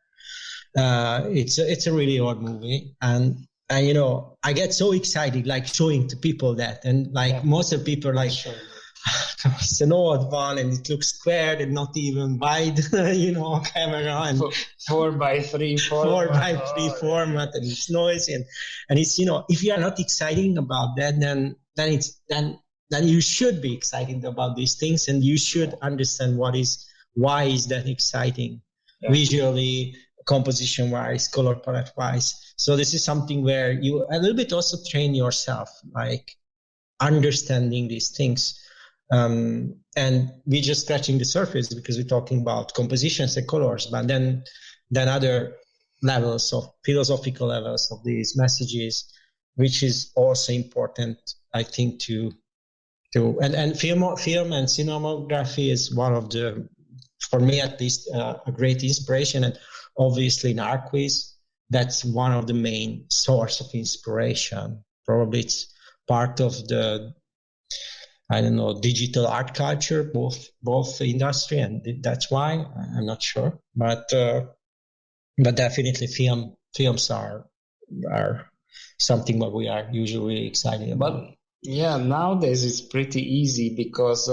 B: It's a really old movie, and I get so excited like showing to people that, and like most of the people are like, it's an old one and it looks squared and not even wide, camera, and
C: 4x3
B: format, and it's noisy, and it's if you are not excited about that, then you should be excited about these things, and you should understand why is that exciting, visually, composition wise, color palette wise. So this is something where you a little bit also train yourself, like understanding these things. And we're just scratching the surface, because we're talking about compositions and colors, but then other levels of philosophical levels of these messages, which is also important, I think, and film and cinematography is one of the, for me at least, a great inspiration. And obviously in Archviz, that's one of the main source of inspiration. Probably it's part of the, I don't know, digital art culture, both industry, and that's why I'm not sure, but definitely films are something that we are usually excited about.
C: But yeah, nowadays it's pretty easy because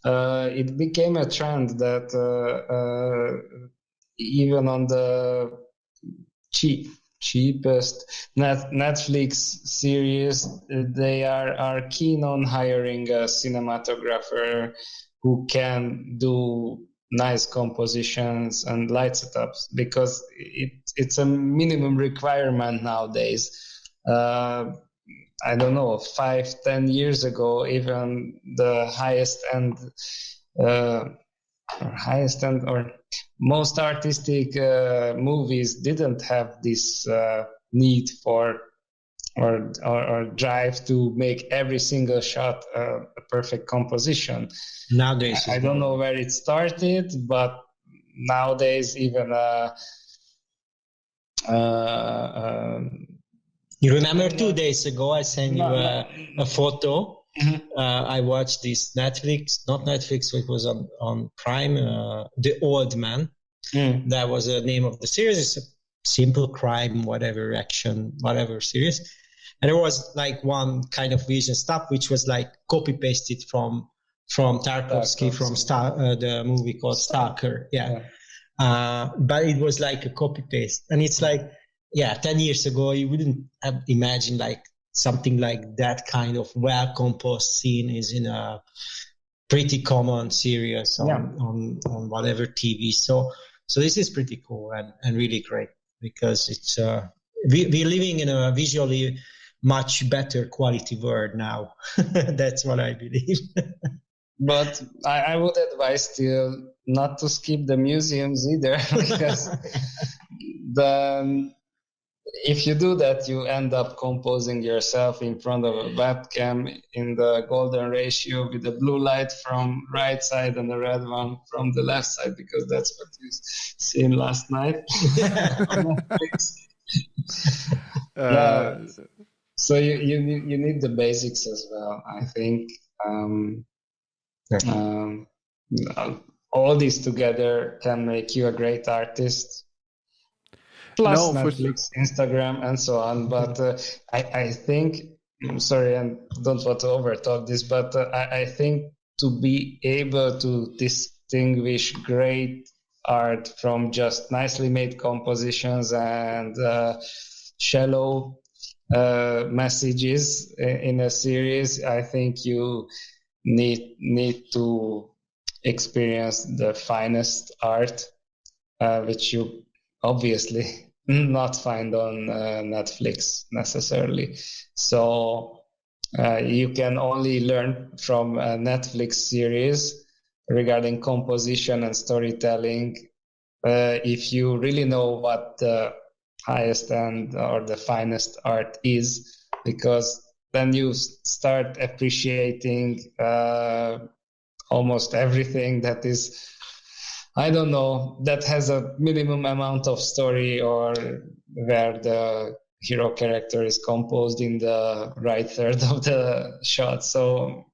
C: it became a trend that even on the cheapest Netflix series, they are keen on hiring a cinematographer who can do nice compositions and light setups, because it's a minimum requirement nowadays. I don't know, 5-10 years ago, even the highest end or most artistic movies didn't have this need for or drive to make every single shot a perfect composition.
B: Nowadays,
C: I don't know where it started, but nowadays even
B: you remember 2 days ago I sent you a photo. Mm-hmm. I watched this not Netflix, it was on Prime, The Old Man. That was the name of the series. It's a simple crime, whatever action, whatever series. And there was like one kind of vision stuff, which was like copy-pasted from Tarkovsky, from the movie called Stalker. Yeah. But it was like a copy-paste. And it's like, 10 years ago, you wouldn't have imagined like something like that kind of well-composed scene is in a pretty common series on whatever TV. So this is pretty cool and really great, because it's we're living in a visually much better quality world now. That's what I believe.
C: But I would advise still not to skip the museums either, because if you do that, you end up composing yourself in front of a webcam in the golden ratio with the blue light from right side and the red one from the left side, because that's what you seen last night. So you need the basics as well, I think. All these together can make you a great artist. Plus Netflix, Instagram, and so on. But I think, I'm sorry, I don't want to overtalk this, but I think to be able to distinguish great art from just nicely made compositions and shallow messages in a series, I think you need to experience the finest art, which you obviously not find on Netflix necessarily. So you can only learn from a Netflix series regarding composition and storytelling if you really know what the highest end or the finest art is, because then you start appreciating almost everything that is, I don't know, that has a minimum amount of story, or where the hero character is composed in the right third of the shot. So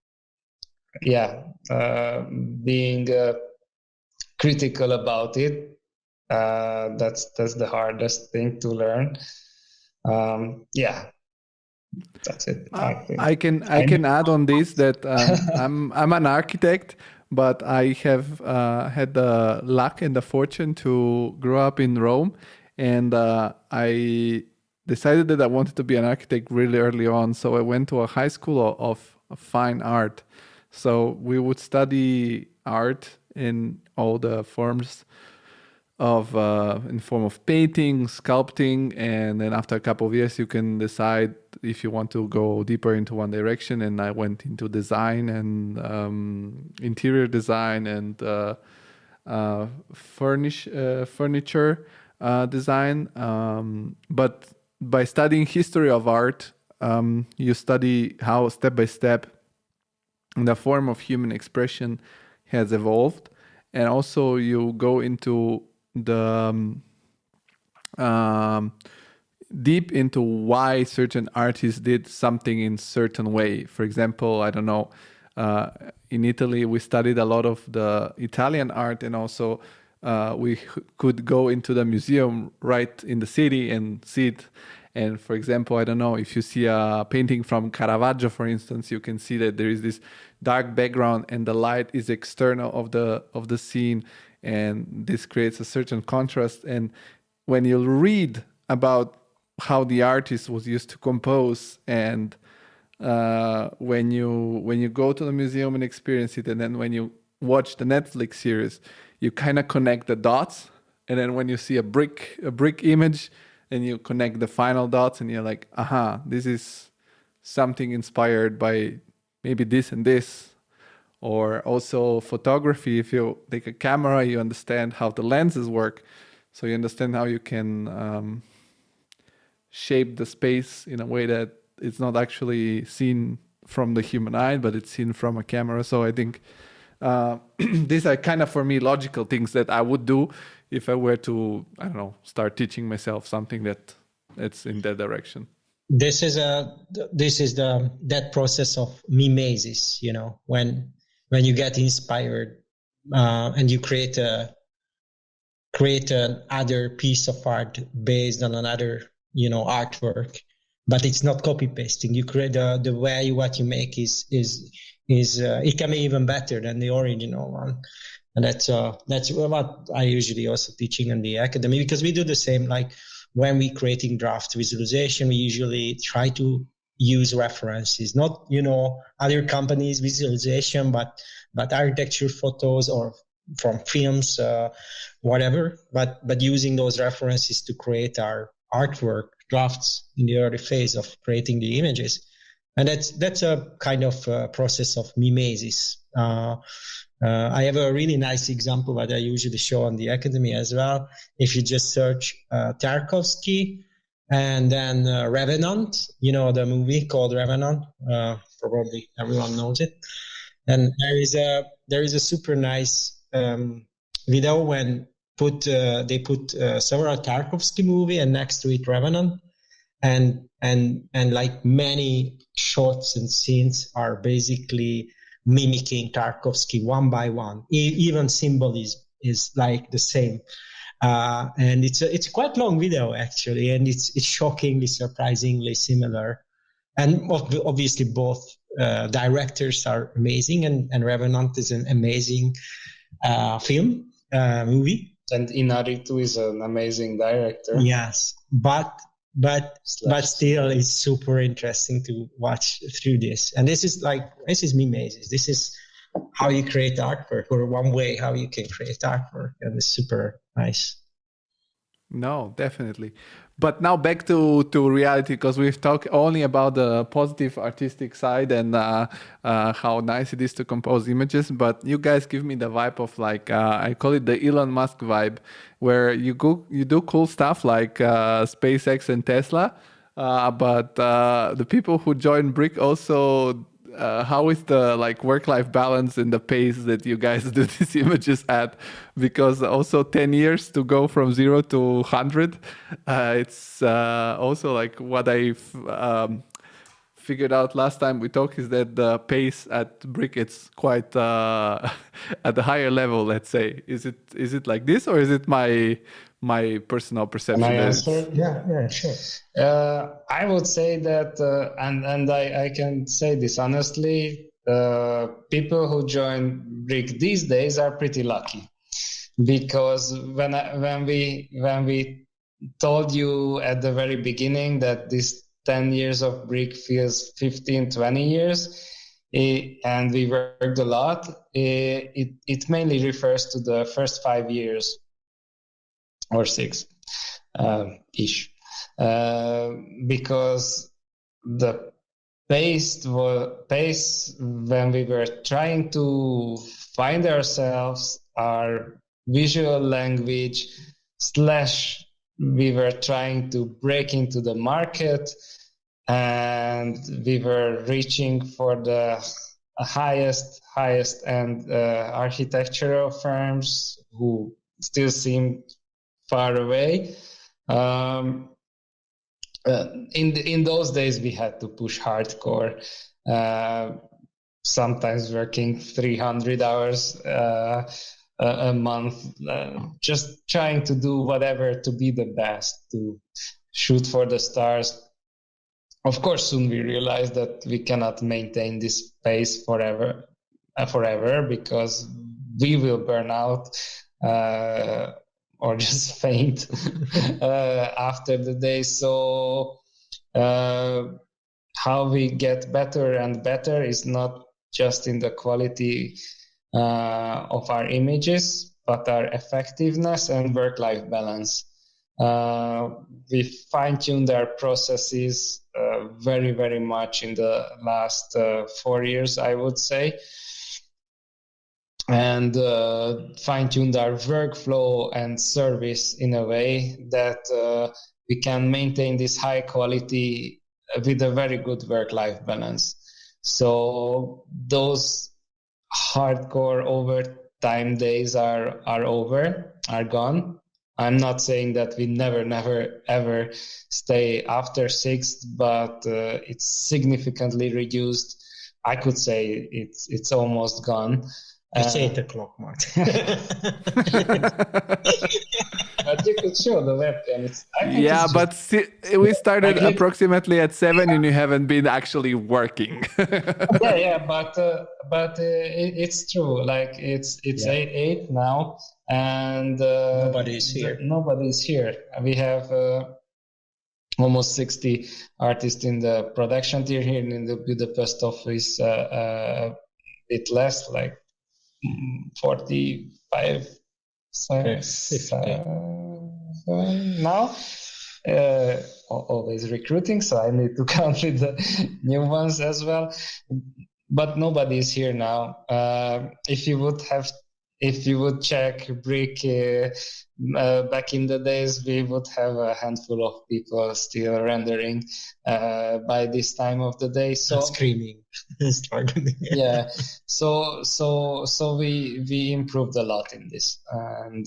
C: being critical about it, that's the hardest thing to learn. That's it.
A: I can add on this that I'm an architect, but I have had the luck and the fortune to grow up in Rome, and I decided that I wanted to be an architect really early on. So I went to a high school of fine art. So we would study art in all the forms of in form of painting, sculpting, and then after a couple of years you can decide if you want to go deeper into one direction. And I went into design and interior design and furniture design. But by studying history of art, you study how step by step the form of human expression has evolved, and also you go into the deep into why certain artists did something in certain way. For example, I don't know, in Italy, we studied a lot of the Italian art, and also we could go into the museum right in the city and see it. And for example, I don't know, if you see a painting from Caravaggio, for instance, you can see that there is this dark background and the light is external of the scene, and this creates a certain contrast. And when you read about how the artist was used to compose, and when you go to the museum and experience it, and then when you watch the Netflix series, you kind of connect the dots. And then when you see a brick image, and you connect the final dots, and you're like, aha, this is something inspired by maybe this and this. Or also photography, if you take a camera, you understand how the lenses work. So you understand how you can shape the space in a way that it's not actually seen from the human eye, but it's seen from a camera. So I think these are kind of, for me, logical things that I would do if I were to, I don't know, start teaching myself something that's in that direction.
B: This is that process of mimesis, when you get inspired and you create another piece of art based on another, artwork, but it's not copy pasting. You create the way what you make is it can be even better than the original one. And that's what I usually also teaching in the academy, because we do the same. Like when we creating draft visualization, we usually try to use references, not other companies' visualization, but architecture photos or from films, whatever. But using those references to create our artwork drafts in the early phase of creating the images, and that's a kind of process of mimesis. I have a really nice example that I usually show on the academy as well. If you just search Tarkovsky and then Revenant, the movie called Revenant, probably everyone knows it. And there is a super nice video when they put several Tarkovsky movie and next to it Revenant, and like many shots and scenes are basically mimicking Tarkovsky one by one. Even symbolism is like the same. And it's quite long video actually, and it's shockingly, surprisingly similar. And obviously both directors are amazing, and Revenant is an amazing movie.
C: And Inarritu is an amazing director.
B: Yes, but still it's super interesting to watch through this. And this is mimesis. This is how you create artwork, or one way how you can create artwork, and it's super nice.
A: No, definitely. But now back to reality, because we've talked only about the positive artistic side and how nice it is to compose images. But you guys give me the vibe of like, I call it the Elon Musk vibe, where you do cool stuff like SpaceX and Tesla. But the people who join Brick also, how is the like work-life balance and the pace that you guys do these images at? Because also 10 years to go from 0 to 100, it's also like what I've figured out last time we talked is that the pace at Brick, it's quite at a higher level, let's say. Is it like this, or is it my personal perception?
C: Can I answer?
B: Yeah, sure.
C: I would say that, and I can say this honestly, people who join Brick these days are pretty lucky, because when we told you at the very beginning that this 10 years of Brick feels 15, 20 years, and we worked a lot, it mainly refers to the first 5 years or 6 ish, because the pace when we were trying to find ourselves, our visual language / we were trying to break into the market, and we were reaching for the highest end architectural firms who still seemed far away. In those days, we had to push hardcore, sometimes working 300 hours a month, just trying to do whatever to be the best, to shoot for the stars. Of course, soon we realized that we cannot maintain this pace forever, because we will burn out or just faint after the day. So how we get better and better is not just in the quality of our images, but our effectiveness and work-life balance. We fine-tuned our processes very, very much in the last 4 years, I would say, and fine-tuned our workflow and service in a way that we can maintain this high quality with a very good work-life balance. So those hardcore overtime days are gone. I'm not saying that we never, ever stay after 6, but it's significantly reduced. I could say it's almost gone.
B: It's 8 o'clock, Martin.
C: But you could show the webcam.
A: We started approximately at 7, and you haven't been actually working.
C: But it's true. Like it's 8 now, and
B: nobody's here.
C: Nobody's here. We have almost 60 artists in the production team here in the Budapest office. A bit less, like 45. Now, always recruiting, so I need to count with the new ones as well. But nobody is here now. If you would check Brick back in the days, we would have a handful of people still rendering by this time of the day. So
B: screaming, struggling.
C: Yeah. So we improved a lot in this, and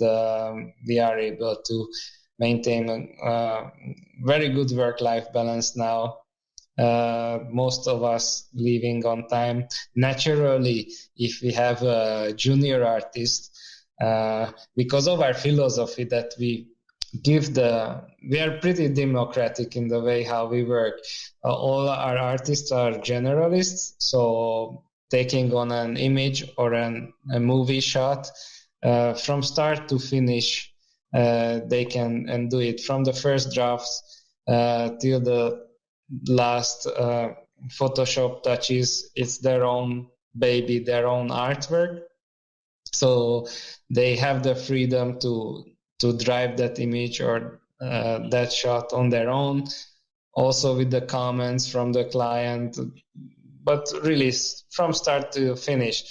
C: we are able to maintain a very good work-life balance now. Most of us leaving on time. Naturally, if we have a junior artist, because of our philosophy that we are pretty democratic in the way how we work. All our artists are generalists, so taking on an image or a movie shot from start to finish, they can do it from the first drafts till the last Photoshop touches. It's their own baby, their own artwork. So they have the freedom to drive that image or that shot on their own, also with the comments from the client, but really from start to finish.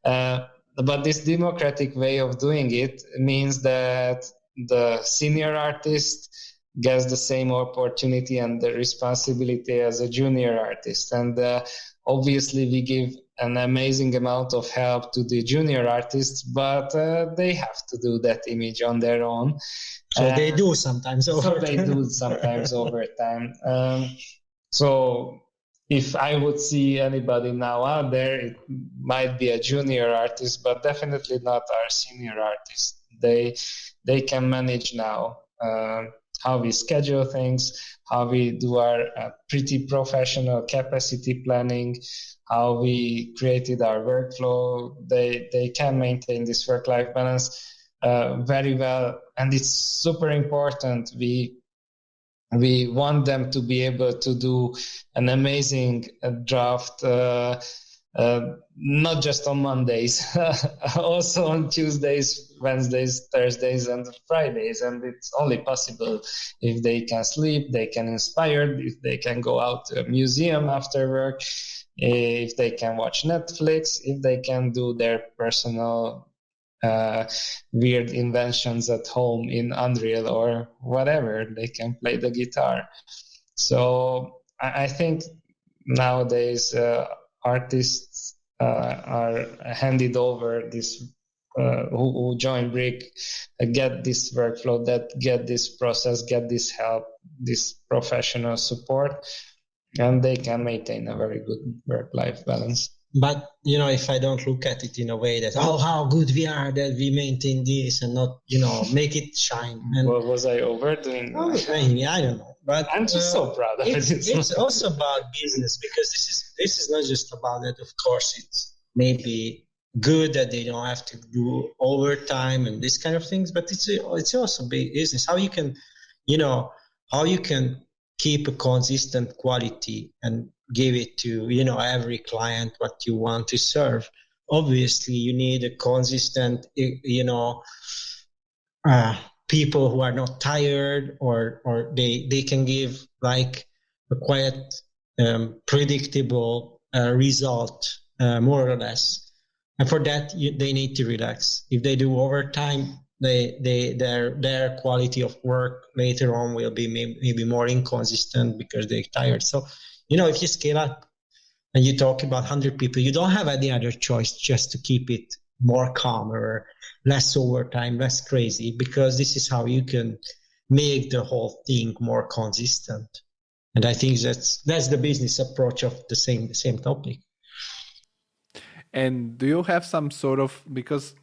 C: But this democratic way of doing it means that the senior artist gets the same opportunity and the responsibility as a junior artist. And obviously we give an amazing amount of help to the junior artists, but they have to do that image on their own.
B: So they do sometimes overtime.
C: So if I would see anybody now out there, it might be a junior artist, but definitely not our senior artist. They can manage now how we schedule things, how we do our pretty professional capacity planning, how we created our workflow. They can maintain this work-life balance very well, and it's super important. We want them to be able to do an amazing draft, not just on Mondays, also on Tuesdays, Wednesdays, Thursdays, and Fridays. And it's only possible if they can sleep, they can inspire, if they can go out to a museum after work, if they can watch Netflix, if they can do their personal weird inventions at home in Unreal or whatever. They can play the guitar. So I think nowadays artists are handed over this who join Brick get this workflow, that get this process, get this help, this professional support, and they can maintain a very good work-life balance.
B: But, if I don't look at it in a way that, how good we are that we maintain this and not, make it shine. And,
C: well, was I overdoing that?
B: I don't know. But
C: I'm just so proud of it.
B: It's also about business, because this is not just about that. Of course, it's maybe good that they don't have to do overtime and this kind of things, but it's also business. How you can, keep a consistent quality and give it to, every client what you want to serve. Obviously, you need a consistent, people who are not tired, or they can give like a quite predictable result, more or less. And for that, they need to relax. If they do overtime, their quality of work later on will be maybe more inconsistent because they're tired. So, if you scale up and you talk about 100 people, you don't have any other choice just to keep it more calmer, less overtime, less crazy, because this is how you can make the whole thing more consistent. And I think that's the business approach of the same topic.
A: And do you have some sort of, because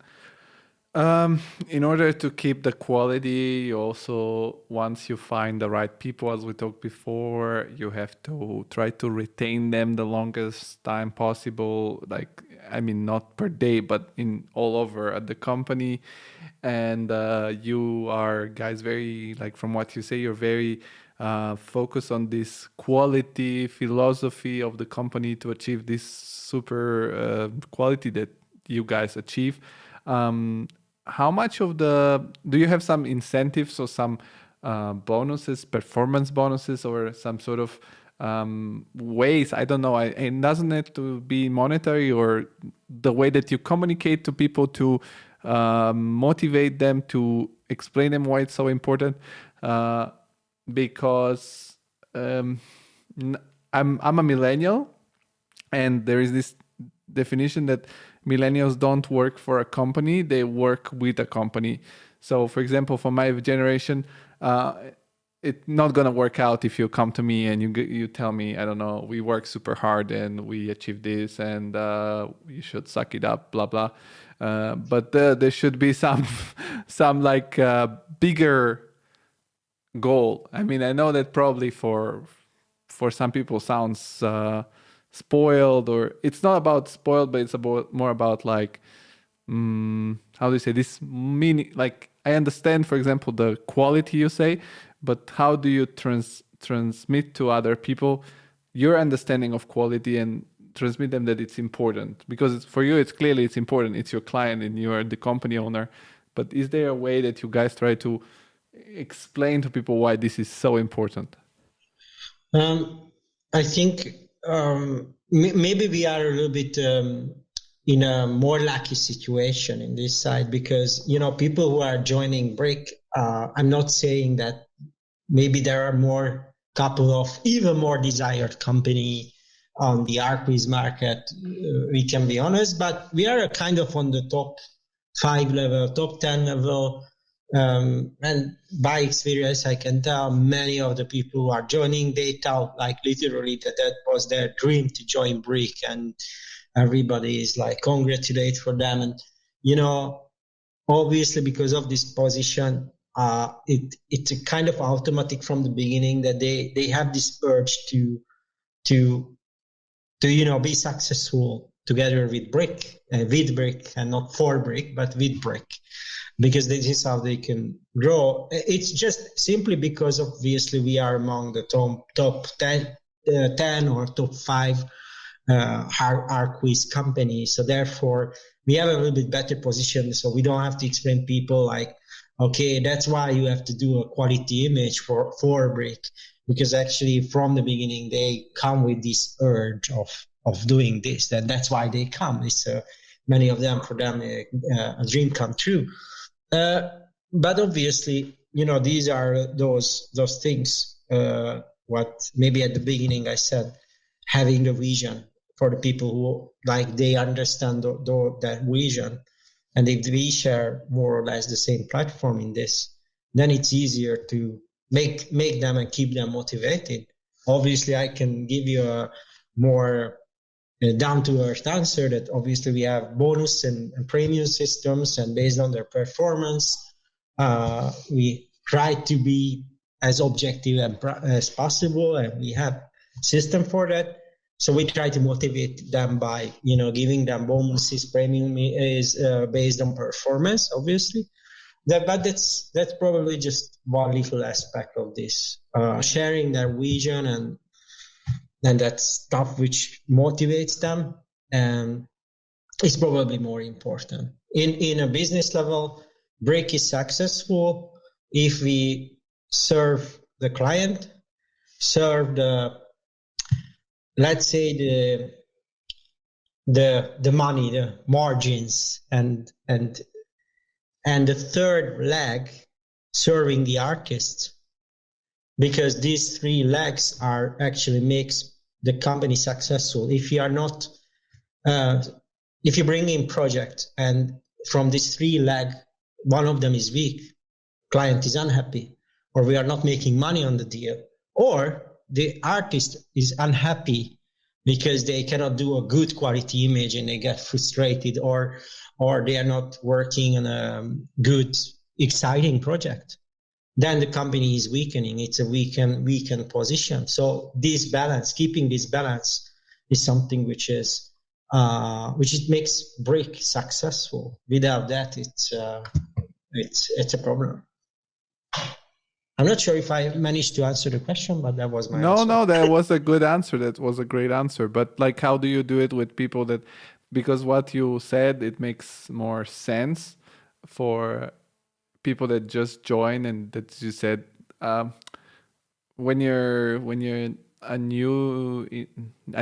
A: in order to keep the quality, you also, once you find the right people, as we talked before, you have to try to retain them the longest time possible. Like, I mean, not per day, but in all over at the company. And you are guys very, like, from what you say, you're very focused on this quality philosophy of the company to achieve this super quality that you guys achieve. How much of do you have some incentives or some bonuses, performance bonuses, or some sort of ways? I don't know. It doesn't have to be monetary, or the way that you communicate to people to motivate them, to explain them why it's so important. Because I'm a millennial, and there is this definition that millennials don't work for a company, they work with a company. So, for example, for my generation, it's not going to work out if you come to me and you tell me, I don't know, we work super hard and we achieve this, and you should suck it up, blah, blah. But there should be some like bigger goal. I mean, I know that probably for some people sounds spoiled, or it's not about spoiled, but it's more about like, how do you say this meaning? Like, I understand, for example, the quality you say, but how do you transmit to other people your understanding of quality and transmit them that it's important? Because for you, it's important. It's your client and you are the company owner. But is there a way that you guys try to explain to people why this is so important?
B: I think maybe we are a little bit in a more lucky situation in this side, because people who are joining Brick, I'm not saying that maybe there are more couple of even more desired company on the Archviz market. We can be honest, but we are kind of on the top 5 level, top 10 level. And by experience, I can tell many of the people who are joining, they tell like literally that was their dream to join Brick, and everybody is like congratulate for them. And obviously because of this position, it's a kind of automatic from the beginning that they have this urge to be successful together with Brick, and not for Brick, but with Brick, because this is how they can grow. It's just simply because obviously we are among the top 10 or top 5 Archviz companies. So therefore, we have a little bit better position. So we don't have to explain people like, okay, that's why you have to do a quality image for Brick, because actually from the beginning they come with this urge of doing this. That's why they come. It's many of them, for them, a dream come true. But obviously, these are those things. What maybe at the beginning I said, having the vision for the people who like they understand that vision, And if we share more or less the same platform in this, then it's easier to make them and keep them motivated. Obviously, I can give you a more down-to-earth answer that obviously we have bonus and premium systems, and based on their performance, we try to be as objective as possible, and we have system for that. So we try to motivate them by, giving them bonuses. Premium is based on performance, obviously. But that's probably just one little aspect of this. Sharing their vision and that stuff which motivates them, and is probably more important. In a business level, Brick is successful if we serve the client, serve let's say the money, the margins, and the third leg, serving the artists, because these three legs are actually makes the company successful. If you are not, if you bring in project and from these three leg, one of them is weak, client is unhappy, or we are not making money on the deal, or the artist is unhappy because they cannot do a good quality image and they get frustrated, or they are not working on a good, exciting project, then the company is weakening. It's a weakened position. So this balance, keeping this balance, is something which makes Brick successful. Without that, it's a problem. I'm not sure if I managed to answer the question, but that was my answer.
A: No, that was a good answer. That was a great answer. But like, how do you do it with people that, because what you said, it makes more sense for people that just join, and that you said, when you're a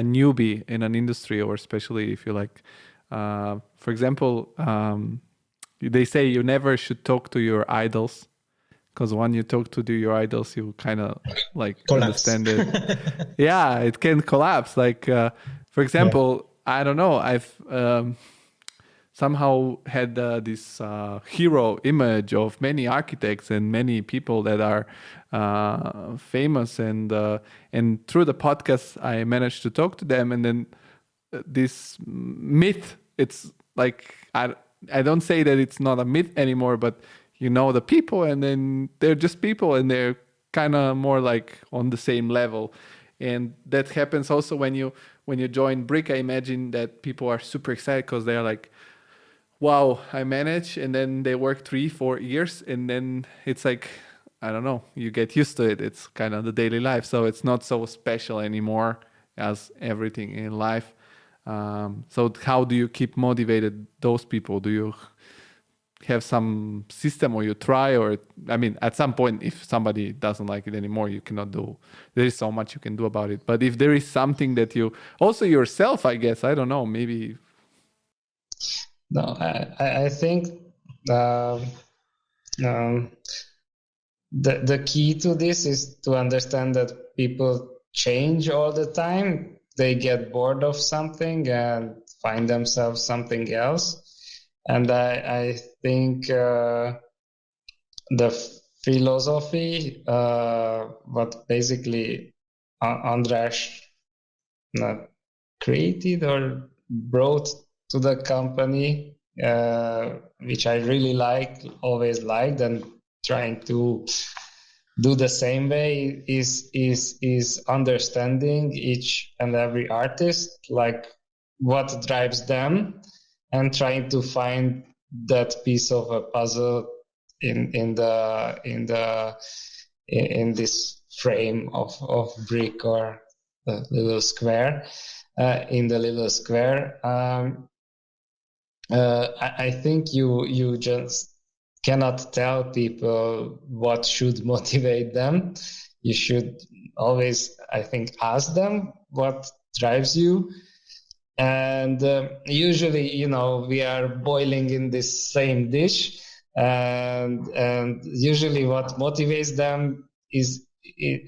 A: newbie in an industry, or especially if you like, for example, they say you never should talk to your idols, because when you talk to your idols, you kind of like
B: collapse.
A: Understand it. Yeah, it can collapse. Like, for example, I don't know, I've somehow had this hero image of many architects and many people that are famous, and through the podcast I managed to talk to them, and then this myth, it's like, I don't say that it's not a myth anymore, but the people, and then they're just people, and they're kind of more like on the same level. And that happens also when you join Brick. I imagine that people are super excited because they're like, wow, I manage, and then they work 3-4 years, and then it's like, I don't know, you get used to it. It's kind of the daily life, so it's not so special anymore as everything in life. So how do you keep motivated those people? Do you have some system, or you try, or I mean, at some point, if somebody doesn't like it anymore, you cannot do, there is so much you can do about it. But if there is something that you also yourself, I guess, I don't know, maybe.
C: No, I think the key to this is to understand that people change all the time. They get bored of something and find themselves something else. And I think the philosophy, what basically András created or brought to the company, which I really always liked, and trying to do the same way, is understanding each and every artist, like what drives them, and trying to find that piece of a puzzle in this frame of brick, or the little square. In the little square, I think you just cannot tell people what should motivate them. You should always, I think, ask them what drives you. And usually, we are boiling in this same dish, and usually what motivates them is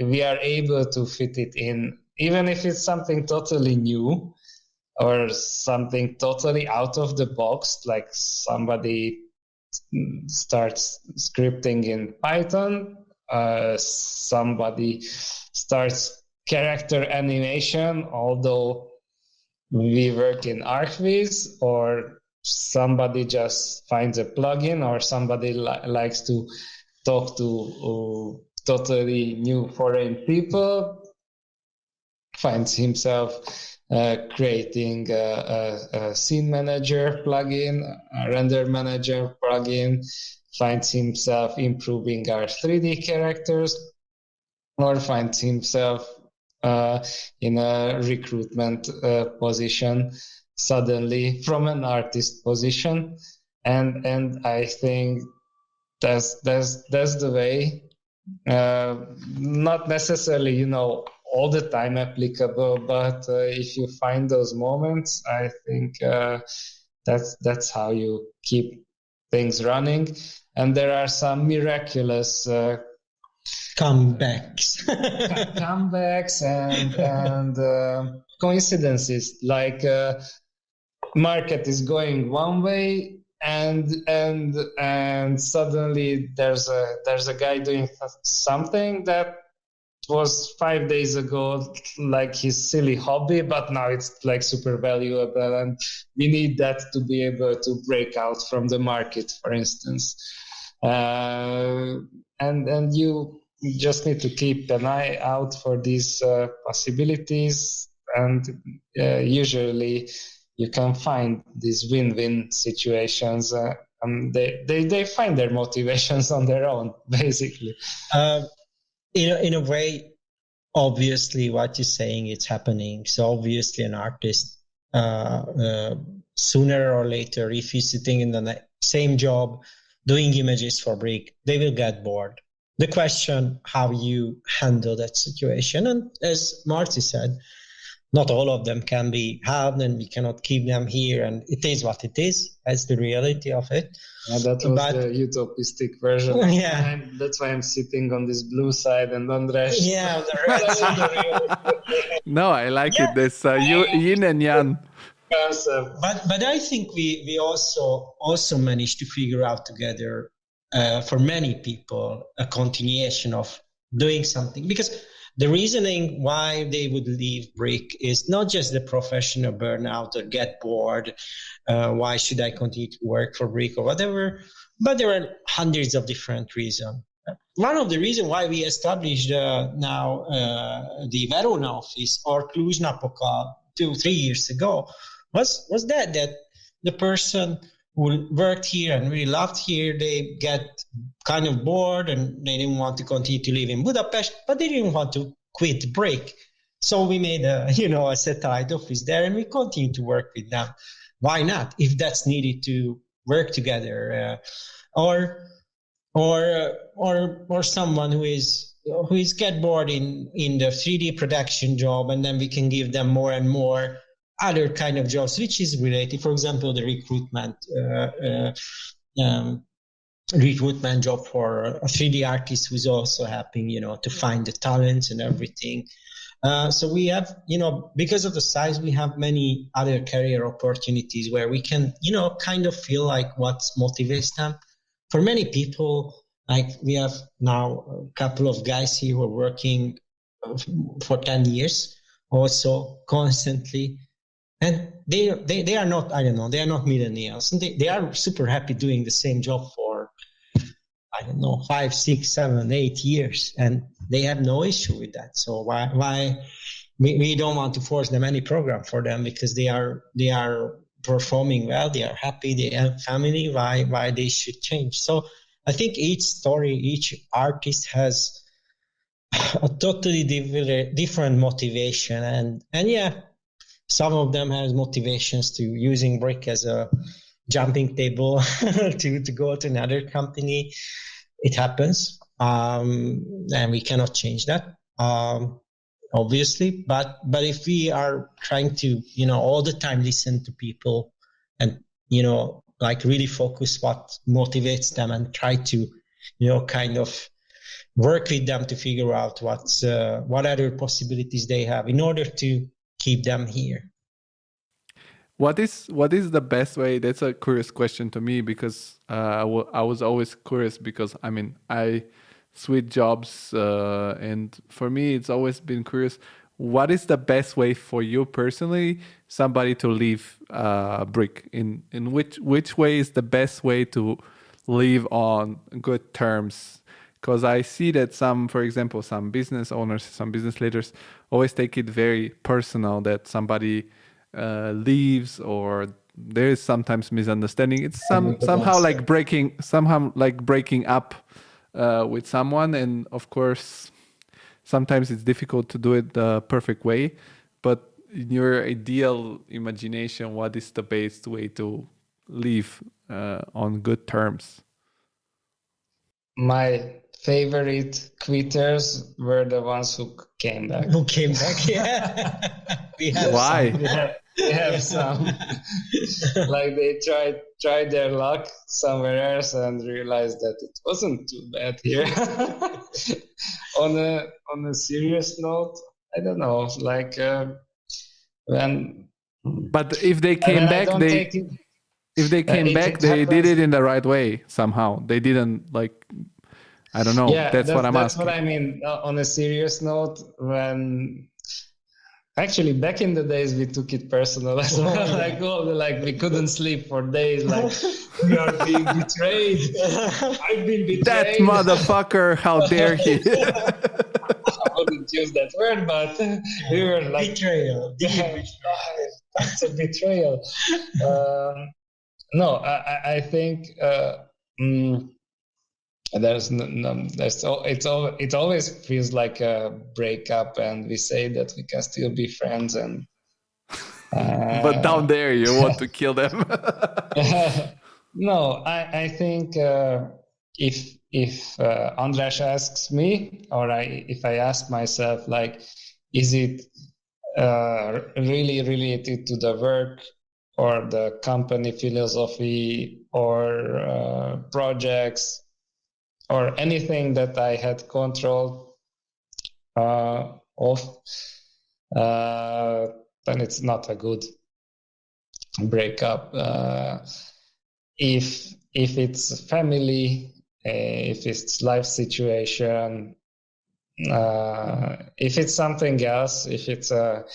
C: we are able to fit it in, even if it's something totally new. or something totally out of the box, like somebody starts scripting in Python, somebody starts character animation, although we work in Archviz, or somebody just finds a plugin, or somebody likes to talk to totally new foreign people, finds himself creating a scene manager plugin, a render manager plugin, finds himself improving our 3D characters, or finds himself in a recruitment position suddenly from an artist position, and I think that's the way. Not necessarily, all the time applicable, but if you find those moments, I think that's how you keep things running. And there are some miraculous
B: comebacks
C: and coincidences, like market is going one way, and suddenly there's a guy doing something that was 5 days ago like his silly hobby, but now it's like super valuable, and we need that to be able to break out from the market, for instance. And you just need to keep an eye out for these possibilities, and usually you can find these win-win situations. They find their motivations on their own, basically.
B: In a way, obviously what you're saying, it's happening. So obviously an artist, sooner or later, if he's sitting in the same job doing images for Brick, they will get bored. The question, how you handle that situation. And as Marty said, not all of them can be helped, and we cannot keep them here. And it is what it is. That's the reality of it.
C: Yeah, that was the utopistic version.
B: Yeah.
C: That's why I'm sitting on this blue side, and András.
B: Yeah, the red side.
A: No, I like it. This yin and yang.
B: But I think we also managed to figure out together, for many people, a continuation of doing something, because the reasoning why they would leave Brick is not just the professional burnout or get bored. Why should I continue to work for Brick or whatever? But there are hundreds of different reasons. One of the reasons why we established now the Verona office or Cluj-Napoca 2-3 years ago was that the person who worked here and really loved here, they get kind of bored and they didn't want to continue to live in Budapest, but they didn't want to quit Brick. So we made a satellite office there, and we continue to work with them. Why not? If that's needed to work together, or someone who is get bored in the 3D production job, and then we can give them more and more other kind of jobs which is related. For example, the recruitment job for a 3D artist who's also helping, to find the talents and everything. So we have, because of the size, we have many other career opportunities where we can, kind of feel like what motivates them. For many people, like we have now a couple of guys here who are working for 10 years also constantly. And they are not, they are not millennials. And they are super happy doing the same job for, 5, 6, 7, 8 years. And they have no issue with that. So why we don't want to force them any program for them, because they are performing well, they are happy, they have family, why they should change. So I think each artist has a totally different motivation. And yeah, some of them has motivations to using Brick as a jumping table to go to another company. It happens, and we cannot change that, obviously. But if we are trying to, all the time listen to people and, really focus what motivates them and try to, kind of work with them to figure out what other possibilities they have in order to keep them here.
A: What is the best way? That's a curious question to me, because I was always curious, because I switch jobs, and for me it's always been curious. What is the best way for you personally, somebody to leave Brick? In which way is the best way to live on good terms? Because I see that for example, some business owners, some business leaders always take it very personal that somebody leaves, or there is sometimes misunderstanding. It's somehow like breaking up with someone, and of course sometimes it's difficult to do it the perfect way. But in your ideal imagination, what is the best way to live on good terms?
C: My favorite quitters were the ones who came back.
B: Yeah.
A: Why?
C: We have some. Like they tried their luck somewhere else and realized that it wasn't too bad here. On a serious note, I don't know. Like when.
A: But if they came back, they did it in the right way somehow. They didn't I don't know.
C: Yeah,
A: that's what I'm asking.
C: That's what I mean. On a serious note, when actually back in the days we took it personal as well. Like we couldn't sleep for days. Like we are being betrayed. I've been betrayed.
A: That motherfucker! How dare he?
C: I wouldn't use that word, but we were like
B: betrayal.
C: That's a betrayal. No, I think. It always feels like a breakup, and we say that we can still be friends, and
A: but down there you want to kill them.
C: No, I think if András asks me, or if I ask myself, like, is it really related to the work or the company philosophy or projects or anything that I had control of, then it's not a good breakup. If it's family, if it's life situation, if it's something else, if it's a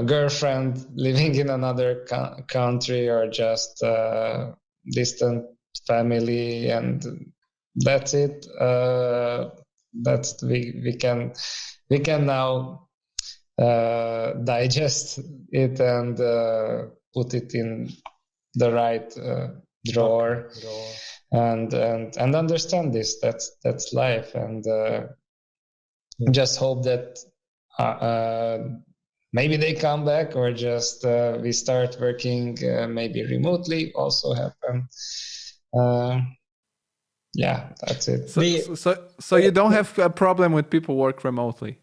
C: girlfriend living in another country, or just distant family, and that's it. That's we can now digest it and put it in the right drawer. And understand this. That's life, and just hope that maybe they come back, or just we start working maybe remotely. Also happen. Yeah, that's it.
A: So you don't have a problem with people work remotely?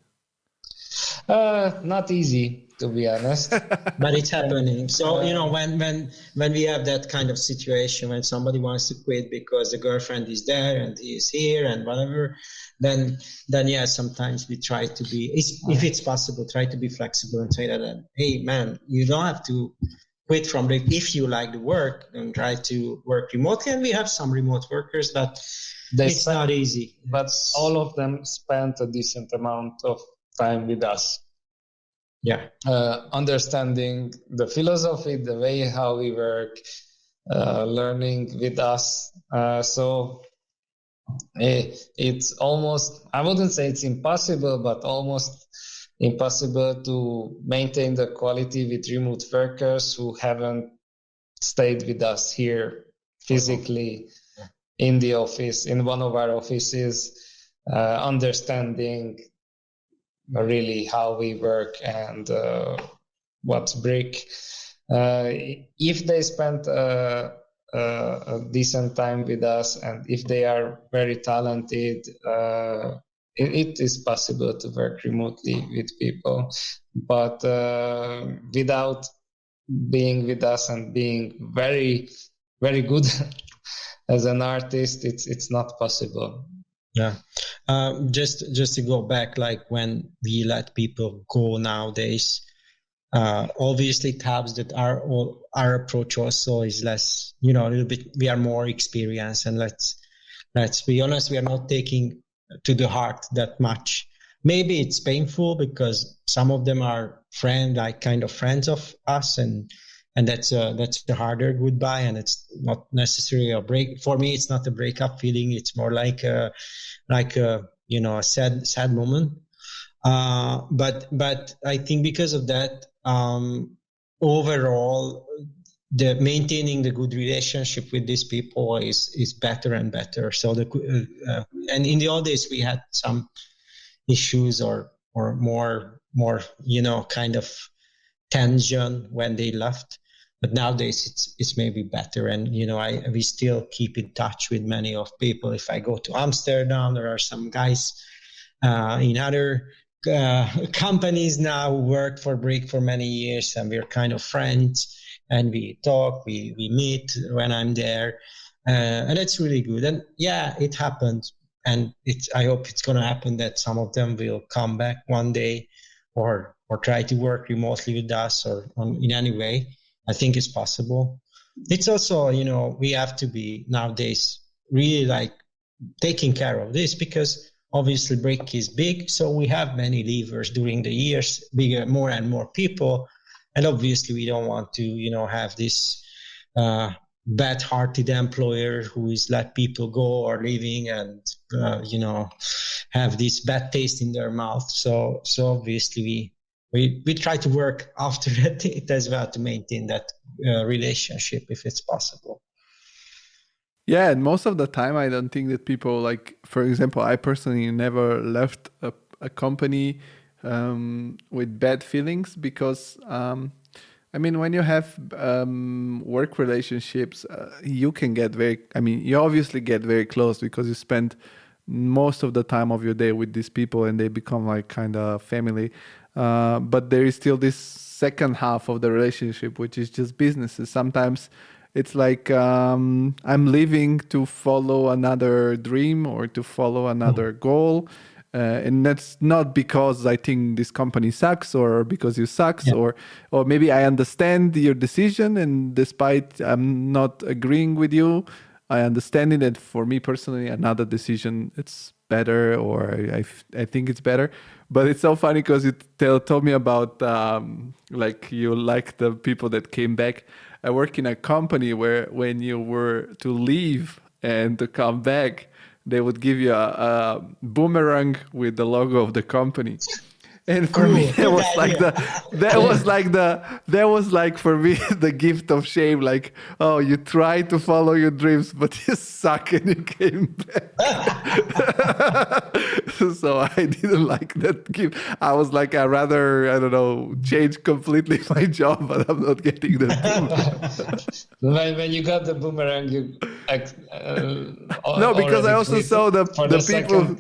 C: Not easy, to be honest.
B: But it's happening. So when we have that kind of situation, when somebody wants to quit because the girlfriend is there and he is here and whatever, then yeah, sometimes we try to be, if it's possible, try to be flexible and say that, hey man, you don't have to quit from it. If you like the work, and try to work remotely. And we have some remote workers, but it's not easy.
C: But all of them spent a decent amount of time with us.
B: Yeah.
C: Understanding the philosophy, the way how we work, learning with us. So it's almost, I wouldn't say it's impossible, but almost impossible to maintain the quality with remote workers who haven't stayed with us here physically in the office, in one of our offices, understanding really how we work and what's Brick. If they spent a decent time with us, and if they are very talented, it is possible to work remotely with people. But without being with us and being very, very good as an artist, it's not possible.
B: Yeah. Just to go back, like when we let people go nowadays, Obviously, it helps that our approach also is less, a little bit. We are more experienced, and let's be honest, we are not taking to the heart that much. Maybe it's painful because some of them are kind of friends of us, and that's a harder goodbye, and it's not necessarily a break. For me, it's not a breakup feeling. It's more like a sad moment. But I think because of that, overall, maintaining the good relationship with these people is better and better. So and in the old days we had some issues or more kind of tension when they left, but nowadays it's maybe better. And we still keep in touch with many of people. If I go to Amsterdam, there are some guys in other companies now who worked for Brick for many years, and we're kind of friends, and we talk, we meet when I'm there, and that's really good. And yeah, it happened, and I hope it's going to happen that some of them will come back one day, or try to work remotely with us, or in any way. I think it's possible. It's also, we have to be nowadays really taking care of this, because obviously Brick is big, so we have many levers during the years, bigger, more and more people. And obviously we don't want to, have this bad-hearted employer who is let people go or leaving and, have this bad taste in their mouth. So obviously we try to work after it as well to maintain that relationship if it's possible.
A: Yeah, and most of the time, I don't think that people for example, I personally never left a company with bad feelings, because when you have work relationships, you can get you obviously get very close because you spend most of the time of your day with these people, and they become kind of family. But there is still this second half of the relationship, which is just businesses. Sometimes it's I'm leaving to follow another dream or to follow another goal. And that's not because I think this company sucks or because you sucks, or maybe I understand your decision, and despite I'm not agreeing with you, I understand it. And for me personally, another decision, it's better, or I think it's better. But it's so funny because you told me about you like the people that came back. I work in a company where when you were to leave and to come back, they would give you a boomerang with the logo of the company. And for me, that was for me the gift of shame. Oh, you tried to follow your dreams, but you suck, and you came back. So I didn't like that gift. I was I'd rather, I don't know, change completely my job, but I'm not getting that boomerang.
C: When you got the boomerang, you
A: no, because I also saw the people.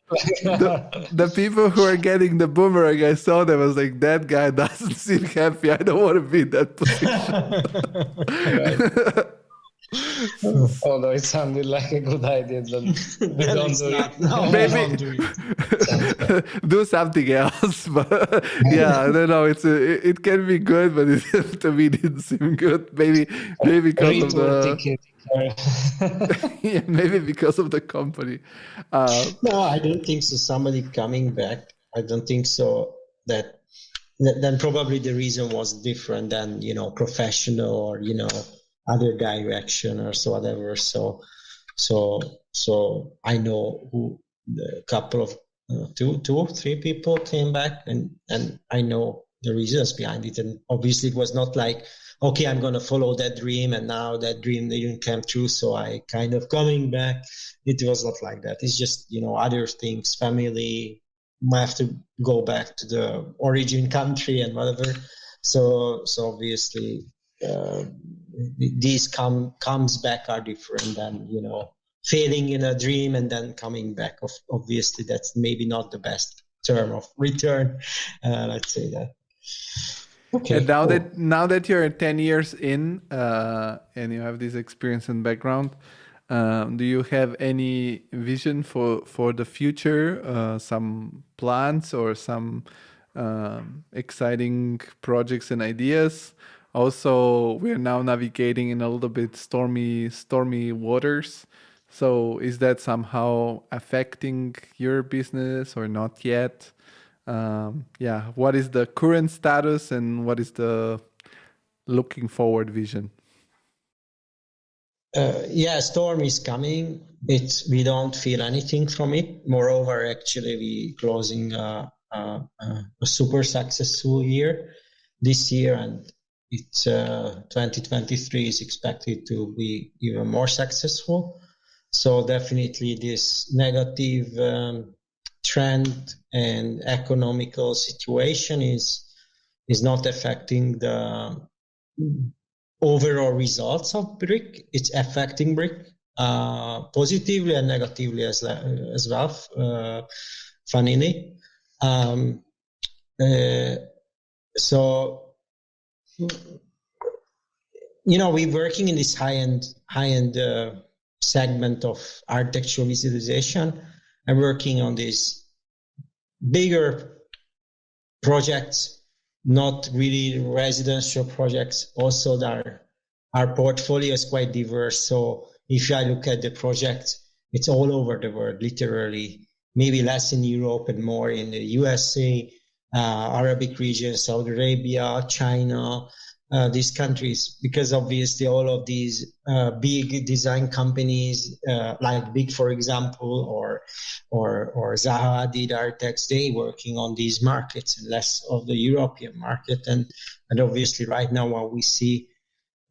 A: The people who are getting the boomerang, I saw them. I was like, that guy doesn't seem happy. I don't want to be in that position.
C: Although it sounded like a good idea, but we don't do it.
B: No,
A: maybe do something else. But yeah, I don't know. It can be good, but it to me didn't seem good. Maybe because of the yeah, maybe because of the company.
B: No, I don't think so. Somebody coming back, I don't think so. Then probably the reason was different than professional or other direction or so whatever. So I know who a couple of two or three people came back, and I know the reasons behind it. And obviously it was not okay, I'm going to follow that dream, and now that dream didn't come true, so I kind of coming back. It was not like that. It's just, other things, family, might have to go back to the origin country and whatever. So obviously, these comes back are different than, failing in a dream and then coming back. Obviously, that's maybe not the best term of return. Let's say that. Okay,
A: and now that you're 10 years in and you have this experience and background, do you have any vision for the future? Some plans or some exciting projects and ideas. Also, we're now navigating in a little bit stormy waters. So is that somehow affecting your business or not yet? What is the current status and what is the looking forward vision?
B: Storm is coming. We don't feel anything from it. Moreover, actually, we closing a super successful year this year, and it's 2023 is expected to be even more successful. So definitely this negative trend and economical situation is not affecting the overall results of BRIC. It's affecting BRIC positively and negatively as well, funnily. So, we're working in this high-end segment of architectural visualization. I'm working on these bigger projects, not really residential projects. Also, our portfolio is quite diverse. So if I look at the projects, it's all over the world, literally. Maybe less in Europe and more in the USA, Arabic region, Saudi Arabia, China, these countries, because obviously all of these big design companies like Big, for example, or Zaha Hadid Architects, they working on these markets and less of the European market. And obviously right now what we see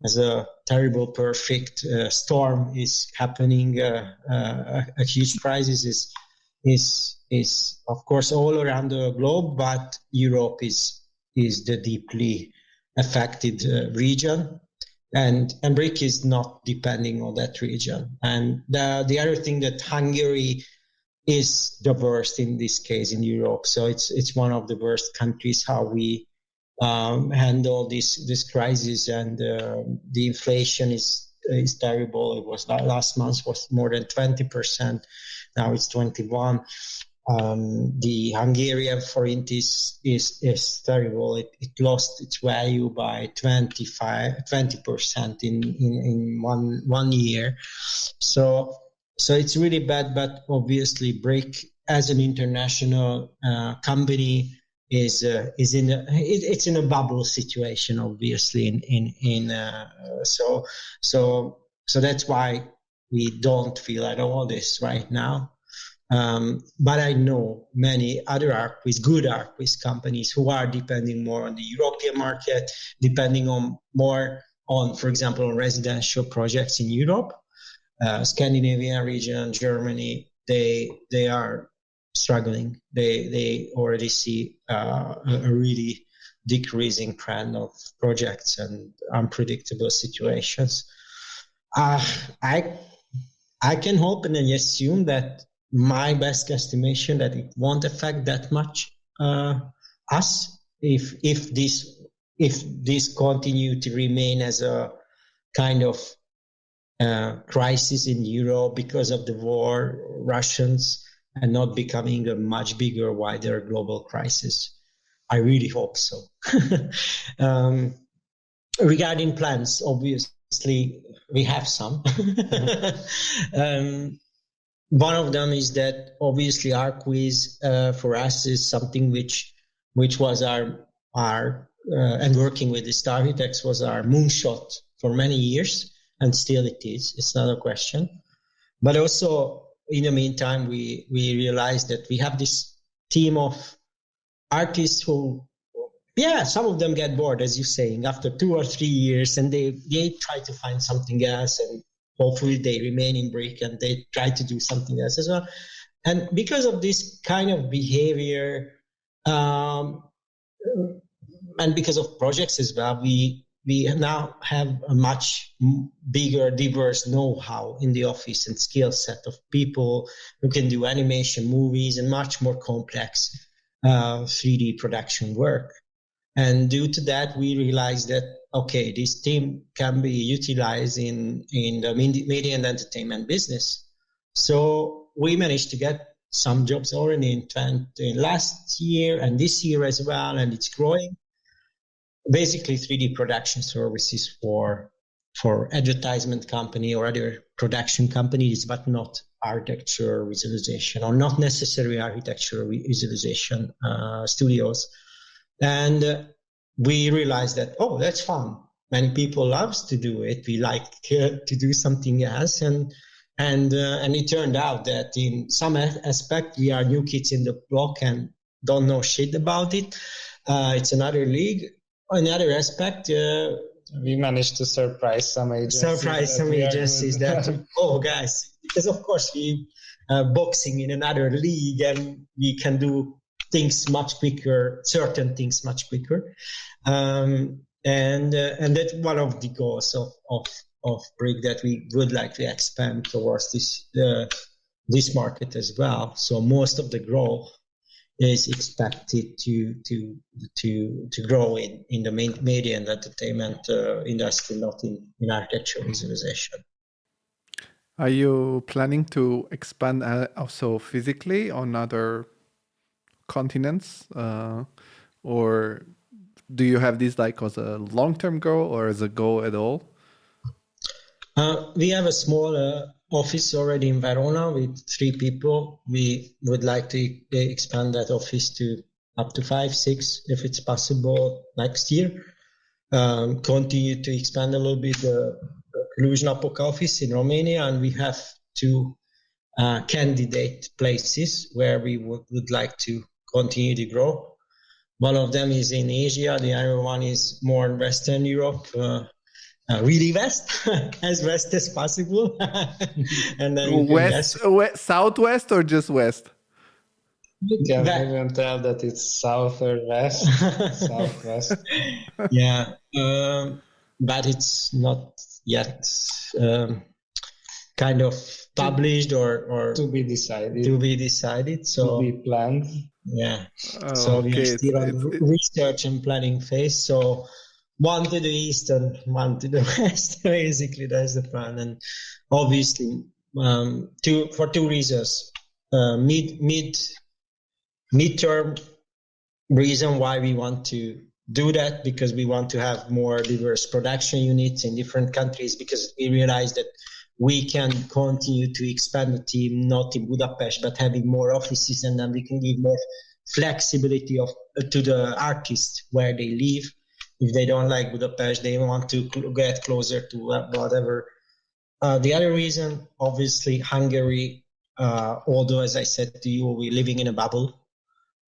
B: as a terrible perfect storm is happening, a huge crisis is of course all around the globe, but Europe is the deeply affected region, and BRIC is not depending on that region. And the other thing that Hungary is the worst in this case in Europe. So it's one of the worst countries how we handle this crisis, and the inflation is terrible. It was last month was more than 20%. Now it's 21%. The Hungarian forint is terrible. It lost its value by 20% in one year. So it's really bad. But obviously, BRIC as an international company is in a bubble situation. Obviously, so that's why we don't feel at all this right now. But I know many other good Archviz companies who are depending more on the European market, depending more on, for example, on residential projects in Europe, Scandinavian region, Germany. They are struggling. They already see a really decreasing trend of projects and unpredictable situations. I can hope and then assume that my best estimation that it won't affect that much us if this continue to remain as a kind of crisis in Europe because of the war, Russians, and not becoming a much bigger, wider global crisis. I really hope so. Regarding plans, obviously we have some. One of them is that obviously Archviz for us is something which was our and working with the architects was our moonshot for many years, and still it is. It's not a question. But also in the meantime, we realized that we have this team of artists who, some of them get bored, as you're saying, after 2 or 3 years, and they try to find something else, and hopefully they remain in BRIC and they try to do something else as well. And because of this kind of behavior, and because of projects as well, we now have a much bigger, diverse know-how in the office and skill set of people who can do animation, movies, and much more complex 3D production work. And due to that, we realized that, okay, this team can be utilized in the media and entertainment business. So we managed to get some jobs already in last year and this year as well, and it's growing. Basically 3D production services for advertisement company or other production companies, but not architecture visualization, or not necessarily architecture visualization studios. And we realized that, that's fun. Many people loves to do it. We like to do something else. And it turned out that in some aspect, we are new kids in the block and don't know shit about it. It's another league. Another aspect,
C: we managed to surprise some agencies.
B: That, guys, because of course we boxing in another league and we can do things much quicker, certain things much quicker. And that's one of the goals of BRIC, that we would like to expand towards this market as well. So most of the growth is expected to grow in the media and entertainment industry, not in architecture visualization.
A: Are you planning to expand also physically on other continents, or do you have this like as a long-term goal or as a goal at all?
B: We have a small office already in Verona with 3 people. We would like to expand that office to up to 5, 6, if it's possible, next year. Continue to expand a little bit the Cluj-Napoca office in Romania, and we have 2 candidate places where we would like to continue to grow. One of them is in Asia, the other one is more in Western Europe, really west, as west as possible. And then
A: southwest or just west?
C: You can't even tell that it's south or west. Southwest.
B: Yeah, but it's not yet kind of published or
C: to be decided.
B: So
C: to be planned.
B: Yeah. So we are still on research and planning phase. So one to the east and one to the west. Basically, that's the plan. And obviously, for 2 reasons. Midterm reason why we want to do that, because we want to have more diverse production units in different countries, because we realize that we can continue to expand the team, not in Budapest, but having more offices, and then we can give more flexibility to the artists where they live. If they don't like Budapest, they want to get closer to whatever. The other reason, obviously, Hungary, although, as I said to you, we're living in a bubble,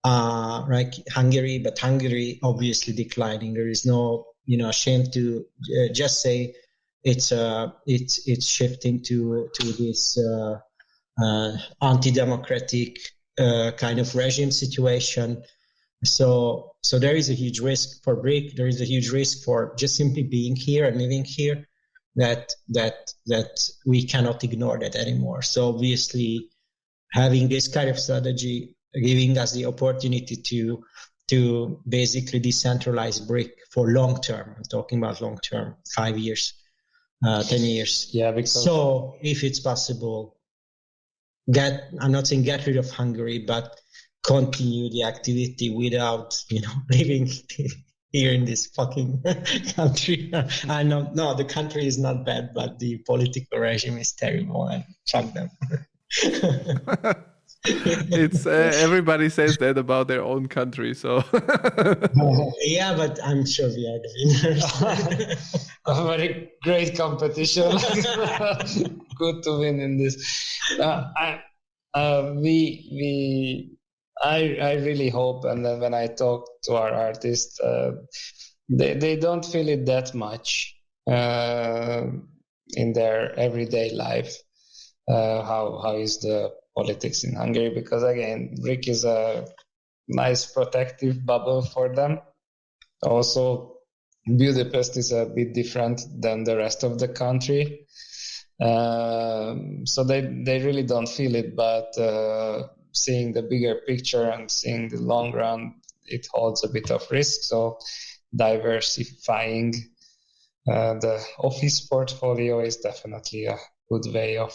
B: right? Hungary obviously declining. There is no, shame to just say it's shifting to this anti-democratic kind of regime situation. So there is a huge risk for BRIC. There is a huge risk for just simply being here and living here that we cannot ignore that anymore. So obviously, having this kind of strategy giving us the opportunity to basically decentralize BRIC for long term. I'm talking about long term, 5 years, 10 years.
C: Yeah. Because
B: so if it's possible, I'm not saying get rid of Hungary, but continue the activity without, living here in this fucking country. I know, no, the country is not bad, but the political regime is terrible, and fuck them.
A: It's everybody says that about their own country, so
B: yeah, but I'm sure we are the winners.
C: A very great competition. Good to win in this. I really hope, and then when I talk to our artists, they don't feel it that much in their everyday life. How is the politics in Hungary? Because again, BRIC is a nice protective bubble for them. Also, Budapest is a bit different than the rest of the country, so they really don't feel it. But seeing the bigger picture and seeing the long run, it holds a bit of risk. So diversifying the office portfolio is definitely a good way of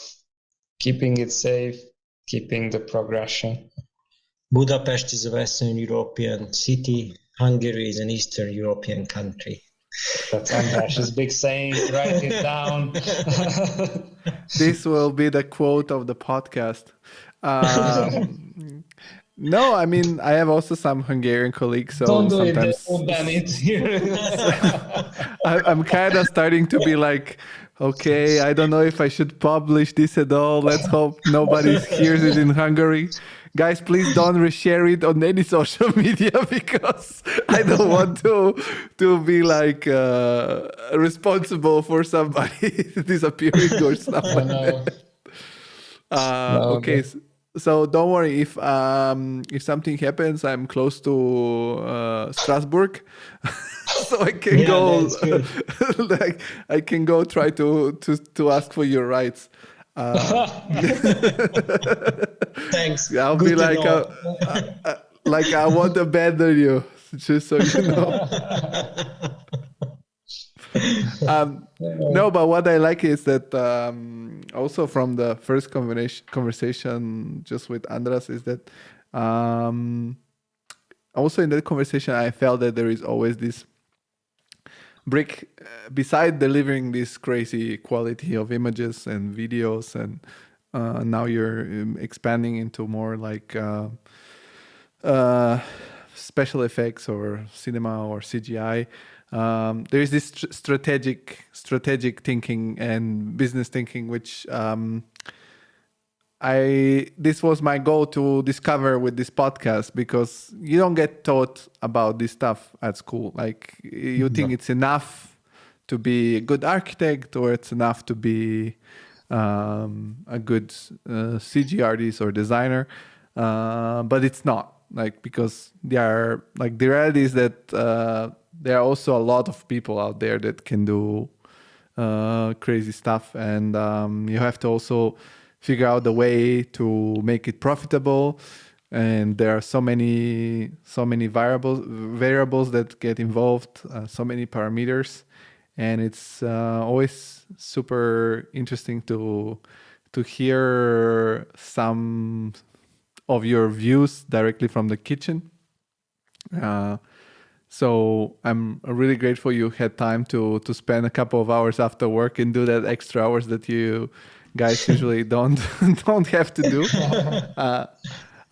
C: keeping it safe, keeping the progression.
B: Budapest is a Western European city. Hungary is an Eastern European country.
C: That's András's big saying. Write it down.
A: This will be the quote of the podcast. No, I mean, I have also some Hungarian colleagues. So
C: don't do
A: sometimes
C: it. Don't ban it here.
A: I'm kind of starting to be like, okay, I don't know if I should publish this at all. Let's hope nobody hears it in Hungary. Guys, please don't reshare it on any social media because I don't want to be like responsible for somebody disappearing or something like that. Okay, so don't worry if something happens. I'm close to Strasbourg, so I can go. Like I can go try to ask for your rights.
B: Thanks.
A: I'll be like, I won't abandon you, just so you know. No, but what I like is that also from the first conversation just with András is that also in that conversation I felt that there is always this brick beside delivering this crazy quality of images and videos, and now you're expanding into more like special effects or cinema or CGI. There is this strategic thinking and business thinking, which this was my goal to discover with this podcast, because you don't get taught about this stuff at school. Like you think it's enough to be a good architect, or it's enough to be a good CG artist or designer, but it's not. Like, because they are like, the reality is that there are also a lot of people out there that can do crazy stuff, and you have to also figure out the way to make it profitable. And there are so many variables that get involved, so many parameters, and it's always super interesting to hear some of your views directly from the kitchen. So I'm really grateful you had time to spend a couple of hours after work and do that extra hours that you guys usually don't have to do.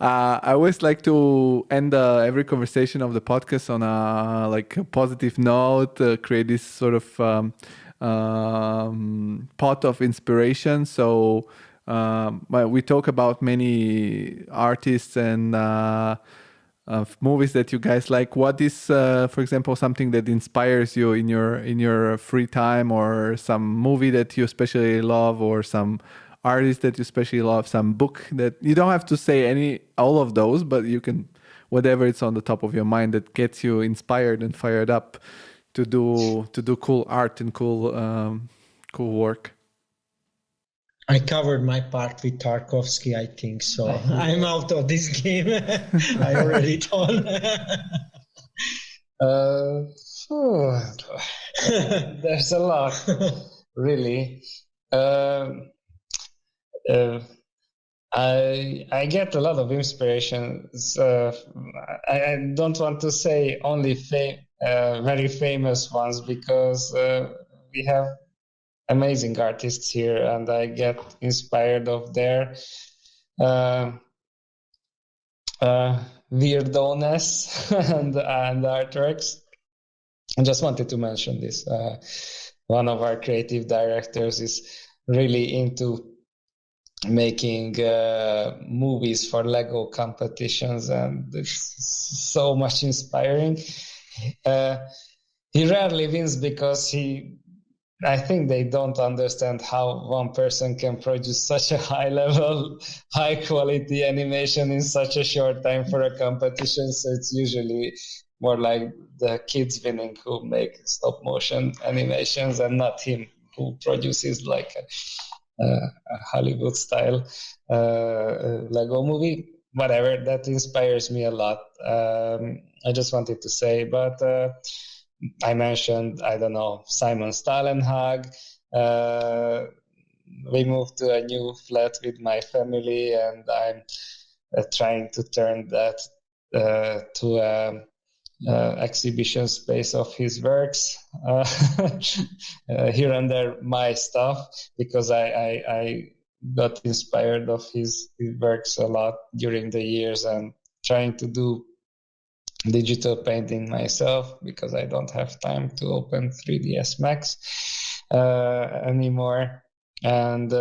A: I always like to end every conversation of the podcast on a positive note, create this sort of pot of inspiration. So we talk about many artists and movies that you guys like. What is, for example, something that inspires you in your free time, or some movie that you especially love, or some artist that you especially love, some book that you don't have to say all of those, but you can, whatever it's on the top of your mind that gets you inspired and fired up to do cool art and cool work.
B: I covered my part with Tarkovsky, I think, so I'm out of this game. I already told.
C: There's a lot, really. I get a lot of inspiration. I don't want to say only very famous ones, because we have amazing artists here, and I get inspired of their weirdness and artworks. I just wanted to mention this. One of our creative directors is really into making movies for Lego competitions, and it's so much inspiring. He rarely wins because I think they don't understand how one person can produce such a high quality animation in such a short time for a competition. So it's usually more like the kids winning who make stop motion animations, and not him who produces like a Hollywood style Lego movie. Whatever, that inspires me a lot. I just wanted to say, but I mentioned, I don't know, Simon Stalenhag, we moved to a new flat with my family, and I'm trying to turn that to a exhibition space of his works here under my stuff, because I got inspired of his works a lot during the years, and trying to do digital painting myself because I don't have time to open 3ds Max anymore. And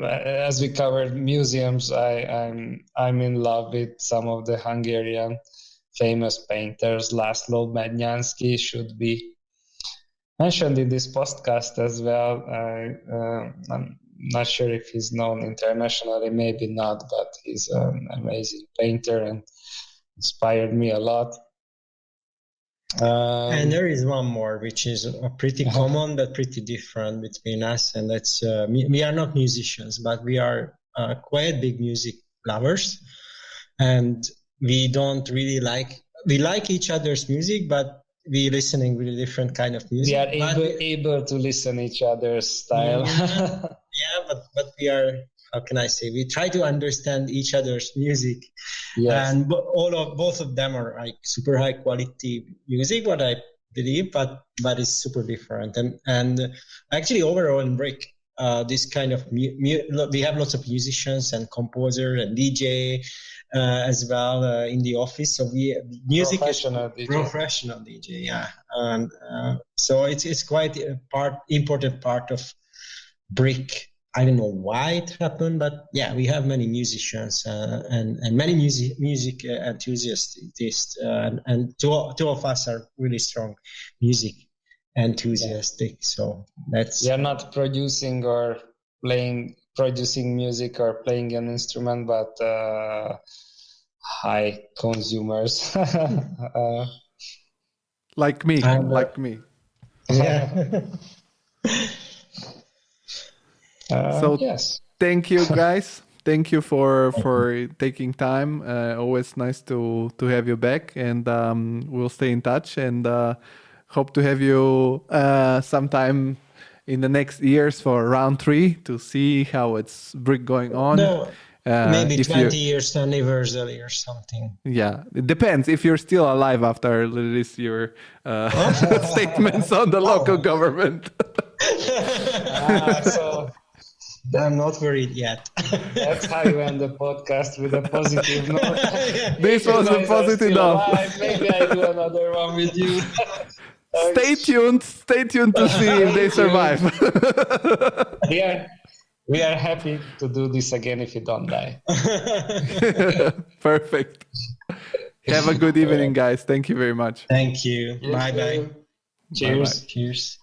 C: as we covered museums, I'm in love with some of the Hungarian famous painters. László Mednyánszky should be mentioned in this podcast as well. I'm not sure if he's known internationally, maybe not, but he's an amazing painter and inspired me a lot.
B: And there is one more, which is pretty common but pretty different between us, and that's we are not musicians, but we are quite big music lovers, and we don't really we like each other's music, but we listening really different kind of music.
C: We are able to listen each other's style.
B: But we are, how can I say, we try to understand each other's music. Yes. And both of them are like super high quality music, what I believe, but it's super different. And actually overall in Brick, this kind of we have lots of musicians and composer and DJ as well in the office. So music
C: professional
B: DJ, yeah. And so it's quite important part of Brick. I don't know why it happened, but yeah, we have many musicians and many music enthusiasts, and two of us are really strong music enthusiastic. So that's...
C: We are not producing music or playing an instrument, but high consumers.
A: Like me.
B: Yeah.
A: So
C: yes.
A: Thank you, guys. Thank you for taking time. Always nice to have you back, and we'll stay in touch, and hope to have you sometime in the next years for round 3 to see how it's Brick going on.
B: No, maybe 20 years anniversary or something.
A: Yeah, it depends if you're still alive after release your statements on the local government.
C: So
B: I'm not worried yet.
C: That's how you end the podcast, with a positive note.
A: This was a positive note.
C: Maybe I do another one with you.
A: Stay tuned to see if they survive.
C: We are happy to do this again if you don't die.
A: Perfect. Have a good evening, guys. Thank you very much.
B: Thank you. Bye-bye.
C: Cheers.
B: Bye-bye. Cheers.